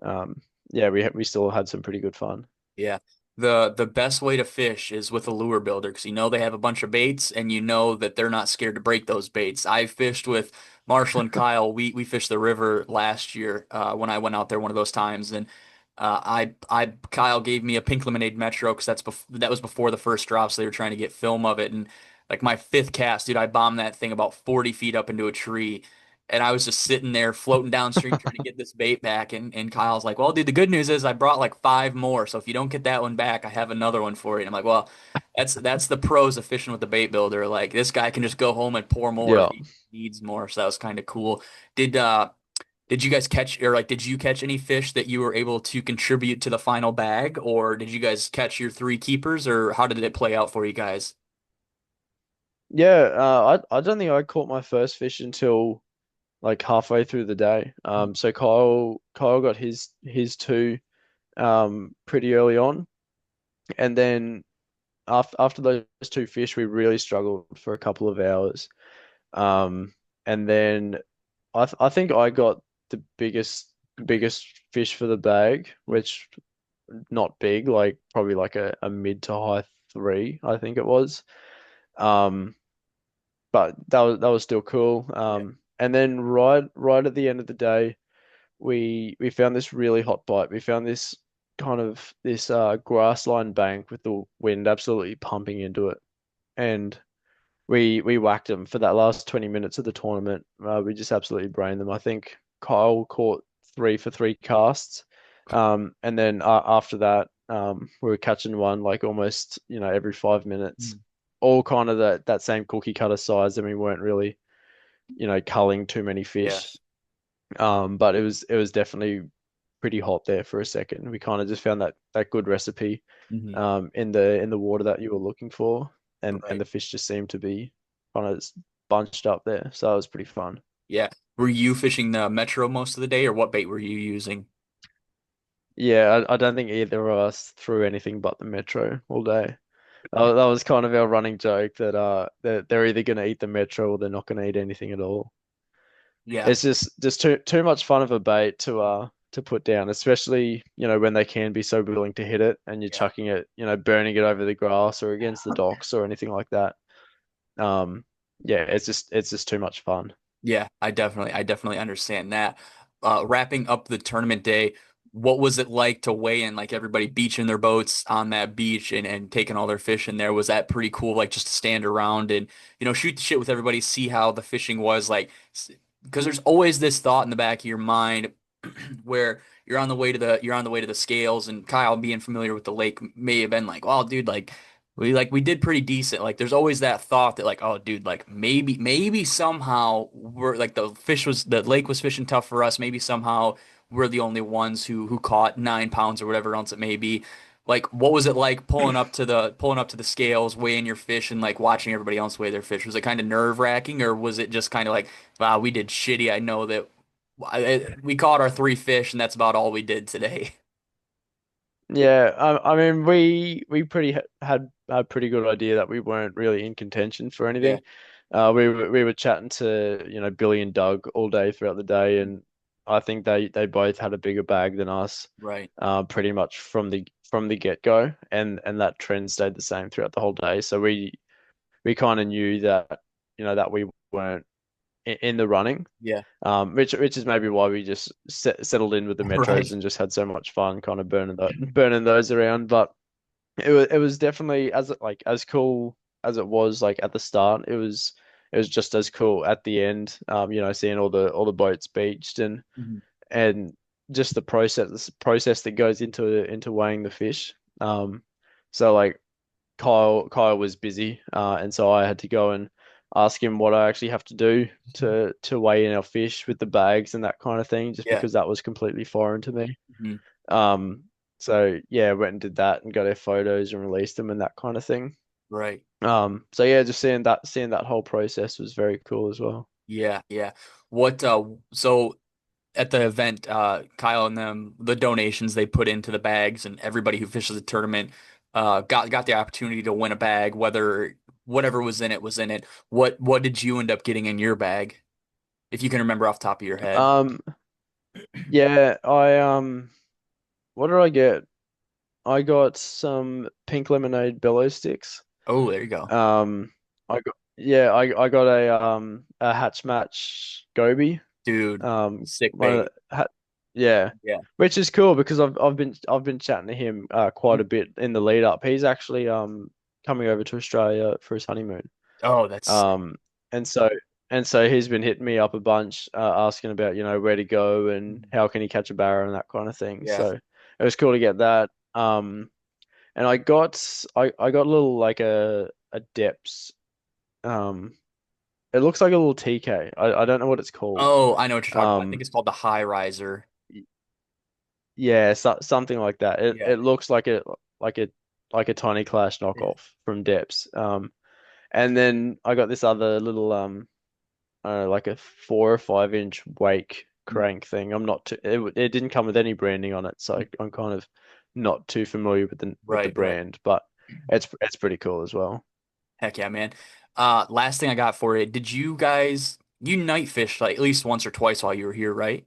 um, yeah, we still had some pretty good fun. Yeah. The best way to fish is with a lure builder because you know they have a bunch of baits and you know that they're not scared to break those baits. I fished with Marshall and Kyle. We fished the river last year when I went out there one of those times, and I Kyle gave me a pink lemonade Metro because that was before the first drop, so they were trying to get film of it. And like my fifth cast, dude, I bombed that thing about 40 feet up into a tree. And I was just sitting there floating downstream trying to get this bait back. And Kyle's like, well, dude, the good news is I brought like five more. So if you don't get that one back, I have another one for you. And I'm like, well, that's the pros of fishing with the bait builder. Like this guy can just go home and pour more if Yeah, he needs more. So that was kind of cool. Did uh did you guys catch or like did you catch any fish that you were able to contribute to the final bag, or did you guys catch your three keepers, or how did it play out for you guys? yeah. I don't think I caught my first fish until like halfway through the day. So Kyle got his two pretty early on, and then after those two fish, we really struggled for a couple of hours. And then I think I got the biggest fish for the bag, which not big, like probably like a mid to high three, I think it was. Um, but that was still cool. Yeah. And then right at the end of the day, we found this really hot bite. We found this grassline bank with the wind absolutely pumping into it, and we whacked them for that last 20 minutes of the tournament. We just absolutely brained them. I think Kyle caught 3 for 3 casts. And then after that, we were catching one like almost, every 5 minutes, Mm. all kind of that same cookie cutter size, and we weren't really, culling too many fish. Yes. But it was definitely pretty hot there for a second. We kind of just found that good recipe Hmm. in the water that you were looking for, and Right. the fish just seemed to be kind of bunched up there. So that was pretty fun. Yeah. Were you fishing the Metro most of the day, or what bait were you using? Yeah, I don't think either of us threw anything but the Metro all day. That was kind of our running joke that that they're either going to eat the Metro or they're not going to eat anything at all. Yeah. It's just too much fun of a bait to put down, especially, when they can be so willing to hit it and you're Yeah. chucking it, burning it over the grass or against the docks or anything like that. Um, yeah, it's just too much fun. Yeah, I definitely understand that. Wrapping up the tournament day, what was it like to weigh in, like everybody beaching their boats on that beach and taking all their fish in there? Was that pretty cool? Like just to stand around and, shoot the shit with everybody, see how the fishing was like, because there's always this thought in the back of your mind where you're on the way to the scales, and Kyle being familiar with the lake may have been like, well, dude, like we did pretty decent. Like there's always that thought that like, oh dude, like maybe somehow we're like the lake was fishing tough for us. Maybe somehow we're the only ones who caught 9 pounds or whatever else it may be. Like what was it like pulling up to the scales, weighing your fish and like watching everybody else weigh their fish? Was it kind of nerve-wracking, or was it just kind of like, wow, we did shitty. I know that we caught our 3 fish and that's about all we did today. Yeah, I mean, we pretty had a pretty good idea that we weren't really in contention for Yeah, anything. We were chatting to, Billy and Doug all day throughout the day, and I think they both had a bigger bag than us, right. pretty much from the get-go, and that trend stayed the same throughout the whole day. So we kind of knew that, that we weren't in the running, Yeah. which is maybe why we just settled in with the metros Right. and just had so much fun, kind of burning those around. But it was definitely as cool as it was like at the start. It was just as cool at the end. Seeing all the boats beached Mhm. and just the process that goes into weighing the fish. So like Kyle was busy, and so I had to go and ask him what I actually have to do to weigh in our fish with the bags and that kind of thing, just Yeah. because that was completely foreign to me. Mhm. Um, so yeah, went and did that and got our photos and released them and that kind of thing. Right. So yeah, just seeing that whole process was very cool as well. Yeah, yeah. So at the event, Kyle and them, the donations they put into the bags, and everybody who fishes the tournament got the opportunity to win a bag, whether whatever was in it. What did you end up getting in your bag, if you can remember off the top of your head? Um, yeah, what did I get? I got some pink lemonade bellow sticks. Oh, there you go. I got a hatch match goby. Dude, sick One of bait. the, yeah, Yeah. which is cool because I've been chatting to him quite a bit in the lead up. He's actually coming over to Australia for his honeymoon. Oh, that's sick. Um, and so and so he's been hitting me up a bunch, asking about, where to go and how can he catch a barra and that kind of thing. Yeah. So it was cool to get that. And I got a little like a depths. Um, it looks like a little TK. I don't know what it's called. Oh, I know what you're talking about. I think Um, it's called the high riser. yeah, something like that. It Yeah. it looks like a like a Tiny Clash Yeah. knockoff from Depths. And then I got this other little I don't know, like a 4 or 5 inch wake Mm. crank thing. I'm not too, it didn't come with any branding on it, so I'm kind of not too familiar with the Right, right. brand, but it's pretty cool as well. Heck yeah, man. Last thing I got for you. Did you night fish like at least once or twice while you were here, right?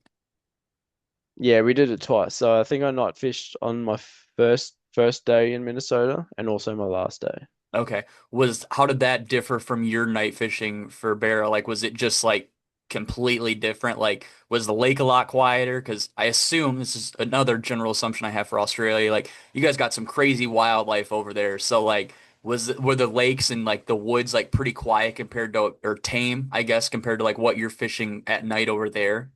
Yeah, we did it twice. So I think I night fished on my first day in Minnesota and also my last day. Okay. How did that differ from your night fishing for Barra? Like, was it just like completely different? Like, was the lake a lot quieter? Because I assume this is another general assumption I have for Australia. Like, you guys got some crazy wildlife over there. So, like, Were the lakes and like the woods like pretty quiet compared to or tame, I guess, compared to like what you're fishing at night over there?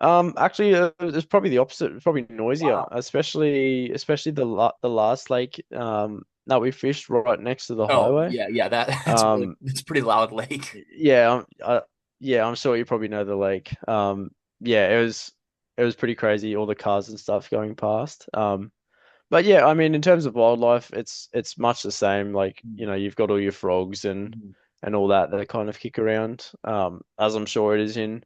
Actually, it's probably the opposite. It's probably noisier, Wow. especially the last lake that we fished right next to the Oh, highway. yeah, yeah, Um, that's a pretty loud lake. yeah, yeah, I'm sure you probably know the lake. Yeah, it was pretty crazy, all the cars and stuff going past. But yeah, I mean, in terms of wildlife, it's much the same. Like, you know, you've got all your frogs Mhm. and all that that kind of kick around. As I'm sure it is in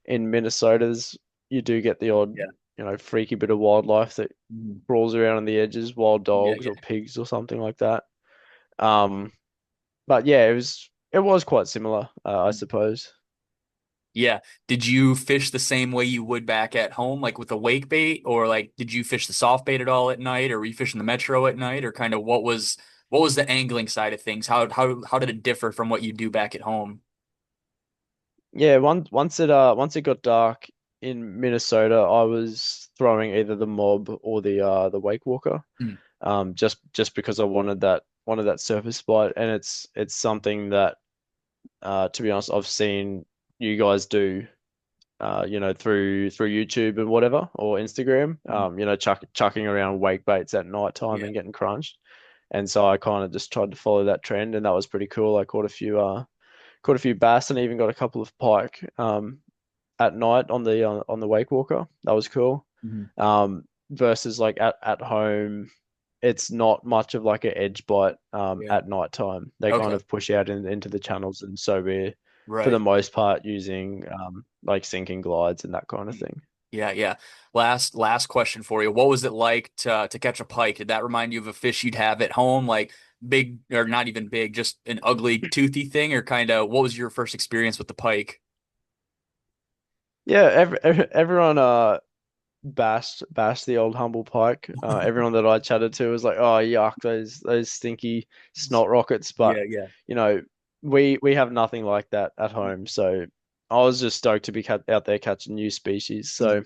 Minnesota's, you do get the odd, Yeah. freaky bit of wildlife that Mhm. crawls around on the edges, wild Yeah, dogs yeah. or pigs or something like that. Um, but yeah, it was quite similar, I suppose. Yeah. Did you fish the same way you would back at home, like with the wake bait, or like did you fish the soft bait at all at night, or were you fishing the Metro at night, or kind of what was the angling side of things? How did it differ from what you do back at home? Yeah, once it got dark in Minnesota, I was throwing either the mob or the wake walker. Mm. Just because I wanted that surface bite, and it's something that to be honest, I've seen you guys do through YouTube and whatever or Instagram, Mhm. chucking around wake baits at night time Yeah. and getting crunched. And so I kind of just tried to follow that trend, and that was pretty cool. I caught a few bass and even got a couple of pike at night on the wake walker. That was cool. Mhm. Versus like at home, it's not much of like an edge bite Yeah. at night time. They kind Okay. of push out into the channels, and so we're for the Right. most part using like sinking glides and that kind of thing. Yeah, yeah. Last question for you. What was it like to catch a pike? Did that remind you of a fish you'd have at home, like big or not even big, just an ugly toothy thing, or kind of what was your first experience with the pike? Yeah, everyone bashed the old humble pike. Everyone that I chatted to was like, "Oh, yuck, those stinky snot rockets." But Yeah, yeah. you know, we have nothing like that at home, so I was just stoked to be out there catching new species. So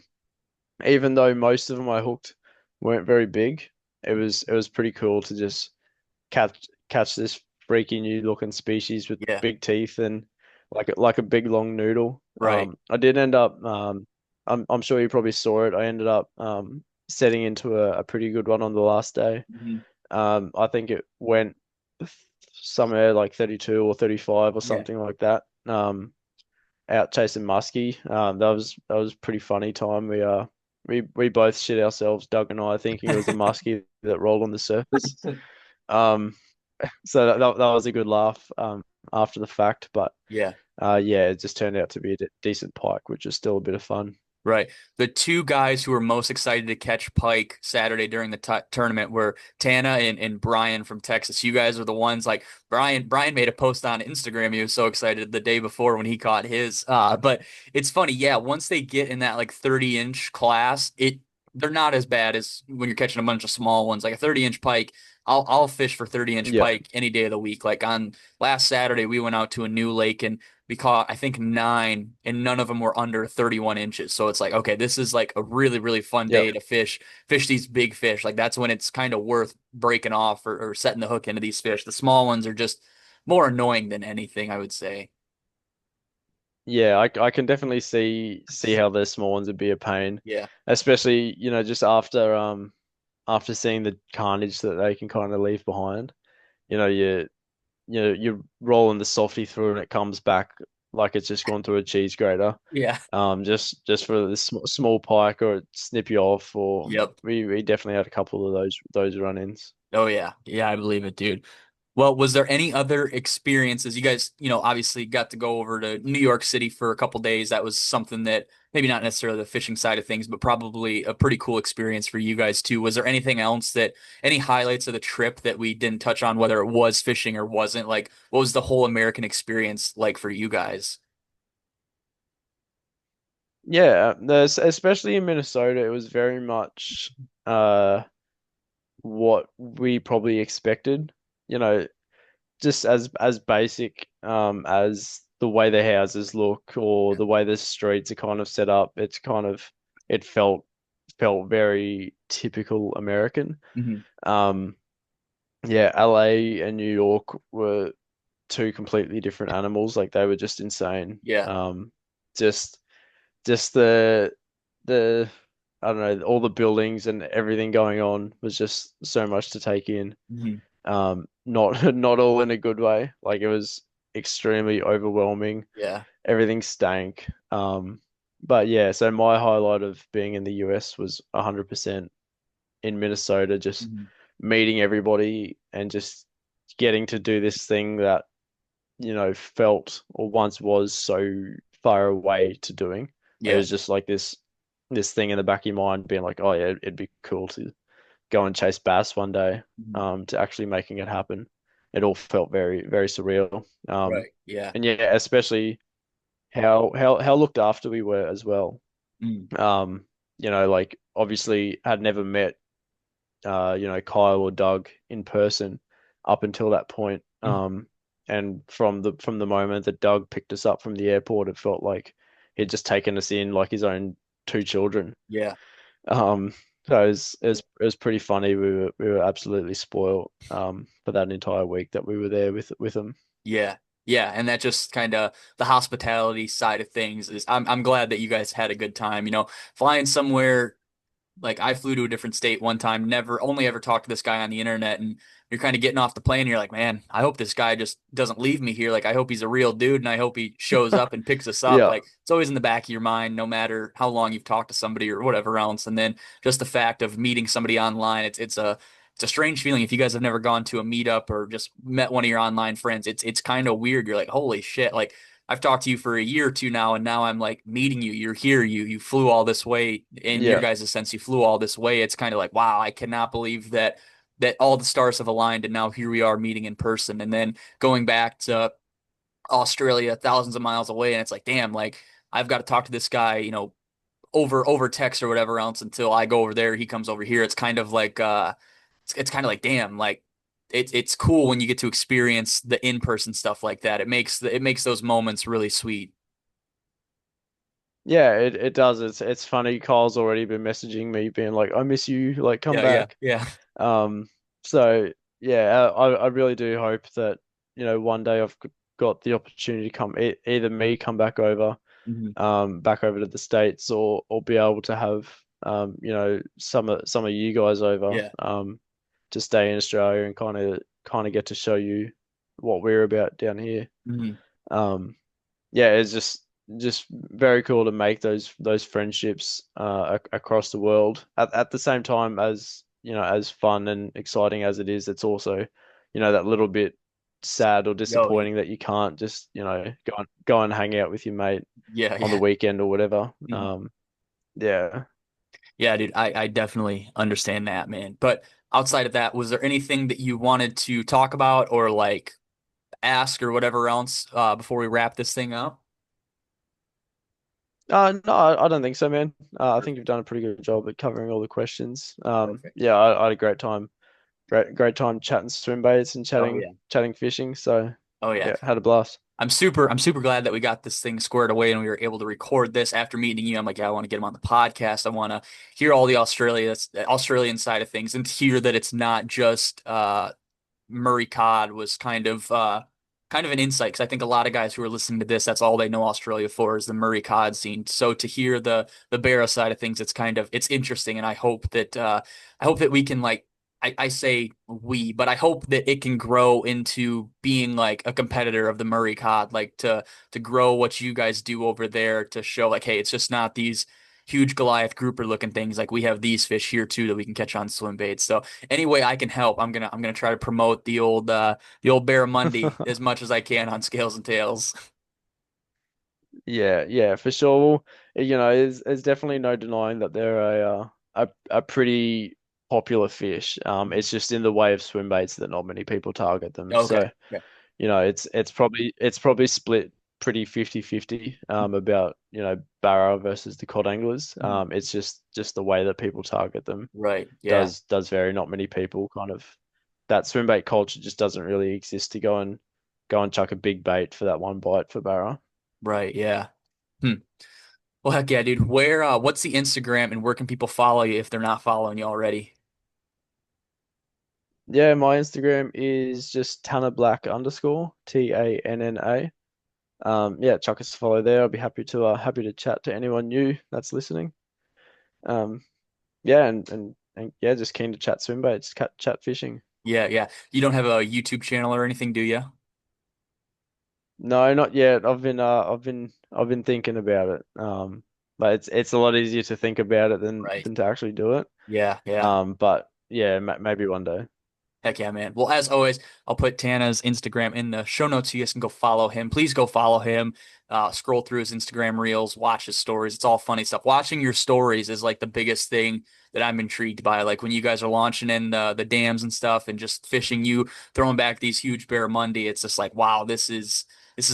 even though most of them I hooked weren't very big, it was pretty cool to just catch this freaky new looking species with Yeah, big teeth and like a big long noodle. right. I did end up I'm sure you probably saw it. I ended up setting into a pretty good one on the last day. Mhm. I think it went somewhere like 32 or 35 or Yeah. something like that. Out chasing muskie. That was pretty funny time. We both shit ourselves, Doug and I, thinking it was a muskie that rolled on the surface. Um, so that was a good laugh after the fact, but Yeah. yeah, it just turned out to be a decent pike, which is still a bit of fun. Right. The two guys who were most excited to catch pike Saturday during the t tournament were Tanna and Brian from Texas. You guys are the ones like Brian made a post on Instagram. He was so excited the day before when he caught his. But it's funny, yeah, once they get in that like 30-inch class, they're not as bad as when you're catching a bunch of small ones. Like a 30-inch pike, I'll fish for 30-inch Yeah, pike any day of the week. Like on last Saturday, we went out to a new lake and we caught, I think, nine, and none of them were under 31 inches. So it's like, okay, this is like a really, really fun yep, day to fish these big fish. Like that's when it's kind of worth breaking off or setting the hook into these fish. The small ones are just more annoying than anything, I would say. yeah. I can definitely see how the small ones would be a pain, Yeah. especially just after seeing the carnage that they can kind of leave behind. You know, you're rolling the softy through and it comes back like it's just gone through a cheese grater. Yeah. Just for the small pike or snip you off, or Yep. we definitely had a couple of those run-ins. Oh yeah. Yeah, I believe it, dude. Well, was there any other experiences? You guys, obviously got to go over to New York City for a couple days. That was something that maybe not necessarily the fishing side of things, but probably a pretty cool experience for you guys too. Was there anything else any highlights of the trip that we didn't touch on, whether it was fishing or wasn't? Like, what was the whole American experience like for you guys? Yeah, there's especially in Minnesota, it was very much uh what we probably expected. You know, just as basic as the way the houses look or the way the streets are kind of set up. It felt very typical American. Hmm. Um, yeah, LA and New York were two completely different animals. Like they were just insane. Yeah. Just just the I don't know, all the buildings and everything going on was just so much to take in. Mhm. Not not all in a good way. Like it was extremely overwhelming. Yeah. Everything stank. But yeah, so my highlight of being in the US was 100% in Minnesota, just Mhm. meeting everybody and just getting to do this thing that, felt or once was so far away to doing. Like, it Yeah. was just like this thing in the back of your mind being like, oh yeah, it'd be cool to go and chase bass one day, Mhm. to actually making it happen. It all felt very, very surreal. Right. Yeah. And yeah, especially how looked after we were as well. Mm. Um, like obviously had never met Kyle or Doug in person up until that point. Mhm. And from the moment that Doug picked us up from the airport, it felt like he'd just taken us in like his own two children. Yeah. Um, so it was pretty funny. We were absolutely spoiled for that entire week that we were there with them. Yeah. Yeah. And that just kind of the hospitality side of things is I'm glad that you guys had a good time. Flying somewhere. Like I flew to a different state one time, never only ever talked to this guy on the internet, and you're kind of getting off the plane and you're like, man, I hope this guy just doesn't leave me here. Like I hope he's a real dude and I hope he shows up and picks us up. Yeah, Like it's always in the back of your mind, no matter how long you've talked to somebody or whatever else. And then just the fact of meeting somebody online, it's a strange feeling. If you guys have never gone to a meetup or just met one of your online friends, it's kind of weird. You're like, holy shit, like I've talked to you for a year or two now, and now I'm like meeting you. You're here. You flew all this way in your yeah, guys' sense. You flew all this way. It's kind of like, wow, I cannot believe that all the stars have aligned, and now here we are meeting in person. And then going back to Australia, thousands of miles away, and it's like, damn, like I've got to talk to this guy, over text or whatever else until I go over there. He comes over here. It's kind of like it's kind of like damn, like it's cool when you get to experience the in-person stuff like that. It makes those moments really sweet. yeah. It does. It's funny. Kyle's already been messaging me, being like, "I miss you. Like, come Yeah, yeah, back." yeah. Um, so yeah, I really do hope that one day I've got the opportunity to either me come Hmm. back over to the States, or be able to have some of you guys over, Yeah. to stay in Australia and kind of get to show you what we're about down here. Hmm. Um, yeah, it's just very cool to make those friendships across the world. At the same time, as fun and exciting as it is, it's also that little bit sad or Oh, yeah. disappointing that you can't just go and hang out with your mate Yeah, on the yeah. weekend or whatever. Mhm. Yeah. Yeah, dude, I definitely understand that, man. But outside of that, was there anything that you wanted to talk about or like ask or whatever else before we wrap this thing up? No, I don't think so, man. I think Perfect. you've done a pretty good job at covering all the questions. Perfect. Yeah, I had a great time. Great time chatting swim baits and Oh chatting yeah. chatting fishing. So Oh yeah. yeah, had a blast. I'm super glad that we got this thing squared away and we were able to record this after meeting you. I'm like, yeah, I want to get him on the podcast. I want to hear all the Australian side of things and to hear that it's not just Murray cod was kind of an insight because I think a lot of guys who are listening to this, that's all they know Australia for is the Murray cod scene. So to hear the barra side of things, it's interesting, and I hope that we can like I say we, but I hope that it can grow into being like a competitor of the Murray cod, like to grow what you guys do over there to show like, hey, it's just not these huge Goliath grouper looking things. Like we have these fish here too that we can catch on swim baits. So any way I can help, I'm gonna try to promote the old barramundi as much as I can on scales and tails. Yeah, yeah, for sure. Well, there's definitely no denying that they're a pretty popular fish. It's just in the way of swim baits that not many people target them. Okay. So, it's probably split pretty 50-50, about, barra versus the cod anglers. Mhm. It's just the way that people target them Right. Yeah. does vary. Not many people that swim bait culture just doesn't really exist to go and chuck a big bait for that one bite for barra. Right. Yeah. Hmm. Well, heck yeah, dude. What's the Instagram and where can people follow you if they're not following you already? Yeah, my Instagram is just Tanna Black underscore TANNA. Yeah, chuck us a follow there. I'll be happy to chat to anyone new that's listening. Um, yeah, and yeah, just keen to chat swim baits, chat fishing. Yeah, yeah. You don't have a YouTube channel or anything, do you? No, not yet. I've been thinking about it. But it's a lot easier to think about it Right. than to actually do it. Yeah, yeah. But yeah, maybe one day. Heck yeah, man. Well, as always, I'll put Tana's Instagram in the show notes so you guys can go follow him. Please go follow him. Scroll through his Instagram reels, watch his stories. It's all funny stuff. Watching your stories is like the biggest thing that I'm intrigued by. Like when you guys are launching in the dams and stuff and just fishing, you throwing back these huge barramundi. It's just like, wow, this is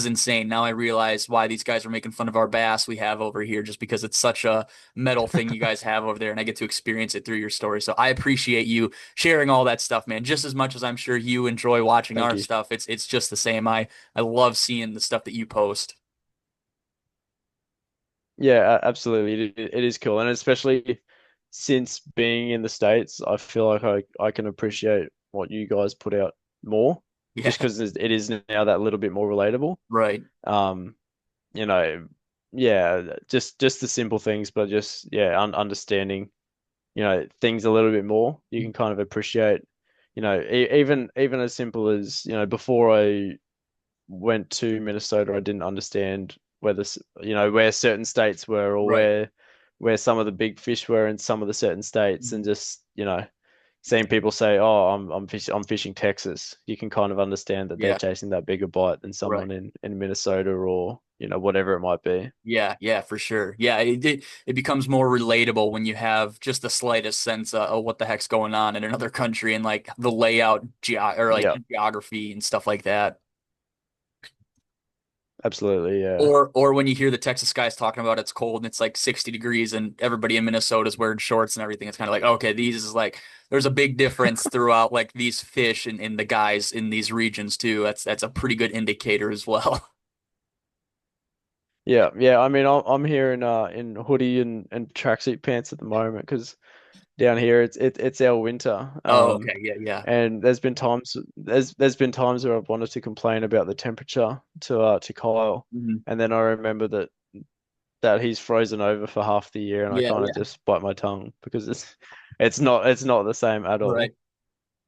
insane. Now I realize why these guys are making fun of our bass we have over here, just because it's such a metal thing you guys have over there, and I get to experience it through your story. So I appreciate you sharing all that stuff, man. Just as much as I'm sure you enjoy watching Thank our you. stuff, it's just the same. I love seeing the stuff that you post. Yeah, absolutely. It is cool, and especially since being in the States, I feel like I can appreciate what you guys put out more, Yeah, just because it is now that little bit more relatable. right. Um, you know, yeah, just the simple things, but just yeah, understanding, things a little bit more. You can kind of appreciate, even as simple as, before I went to Minnesota, I didn't understand whether, where certain states were, or Right. where some of the big fish were in some of the certain states, and Mhm. just, seeing people say, "Oh, I'm fishing Texas," you can kind of understand that they're Yeah, chasing that bigger bite than right. someone in Minnesota, or, whatever it might be. Yeah, yeah, for sure. Yeah, it becomes more relatable when you have just the slightest sense of what the heck's going on in another country and like the layout or like Yeah, geography and stuff like that. absolutely. Yeah. Or when you hear the Texas guys talking about it's cold and it's like 60 degrees and everybody in Minnesota is wearing shorts and everything, it's kind of like, okay, these is like there's a big difference throughout like these fish and the guys in these regions too. That's a pretty good indicator as well. Yeah, yeah. I mean, I'm here in hoodie and tracksuit pants at the moment because down here it's our winter. Oh, okay. Yeah, yeah. And there's been times where I've wanted to complain about the temperature to Kyle, Mhm. and then I remember that he's frozen over for half the year, and I Yeah, kind of yeah. just bite my tongue because it's not the same at Right. all.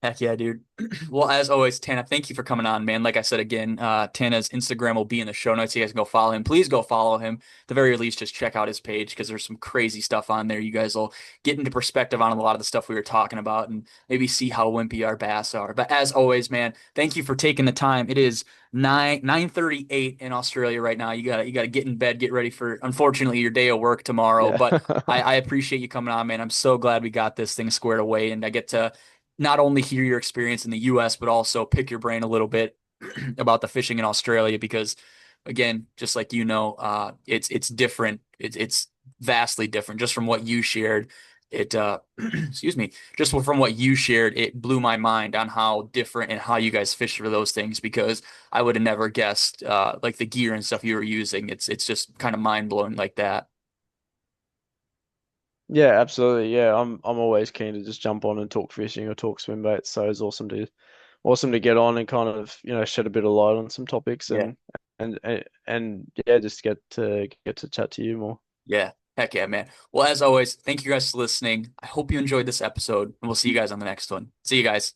Heck yeah, dude. Well, as always, Tanna, thank you for coming on, man. Like I said again, Tanna's Instagram will be in the show notes. You guys can go follow him. Please go follow him. At the very least, just check out his page because there's some crazy stuff on there. You guys will get into perspective on a lot of the stuff we were talking about and maybe see how wimpy our bass are. But as always, man, thank you for taking the time. It is 9:38 in Australia right now. You gotta get in bed, get ready for unfortunately your day of work tomorrow. Yeah. But I appreciate you coming on, man. I'm so glad we got this thing squared away and I get to not only hear your experience in the US, but also pick your brain a little bit about the fishing in Australia because again, just like it's different. It's vastly different just from what you shared. It excuse me, just from what you shared, it blew my mind on how different and how you guys fish for those things because I would have never guessed like the gear and stuff you were using. It's just kind of mind blowing like that. Yeah, absolutely. Yeah, I'm always keen to just jump on and talk fishing or talk swim baits. So it's awesome to get on and kind of, shed a bit of light on some topics, Yeah. and yeah, just get to chat to you more. Yeah. Heck yeah, man. Well, as always, thank you guys for listening. I hope you enjoyed this episode, and we'll see you guys on the next one. See you guys.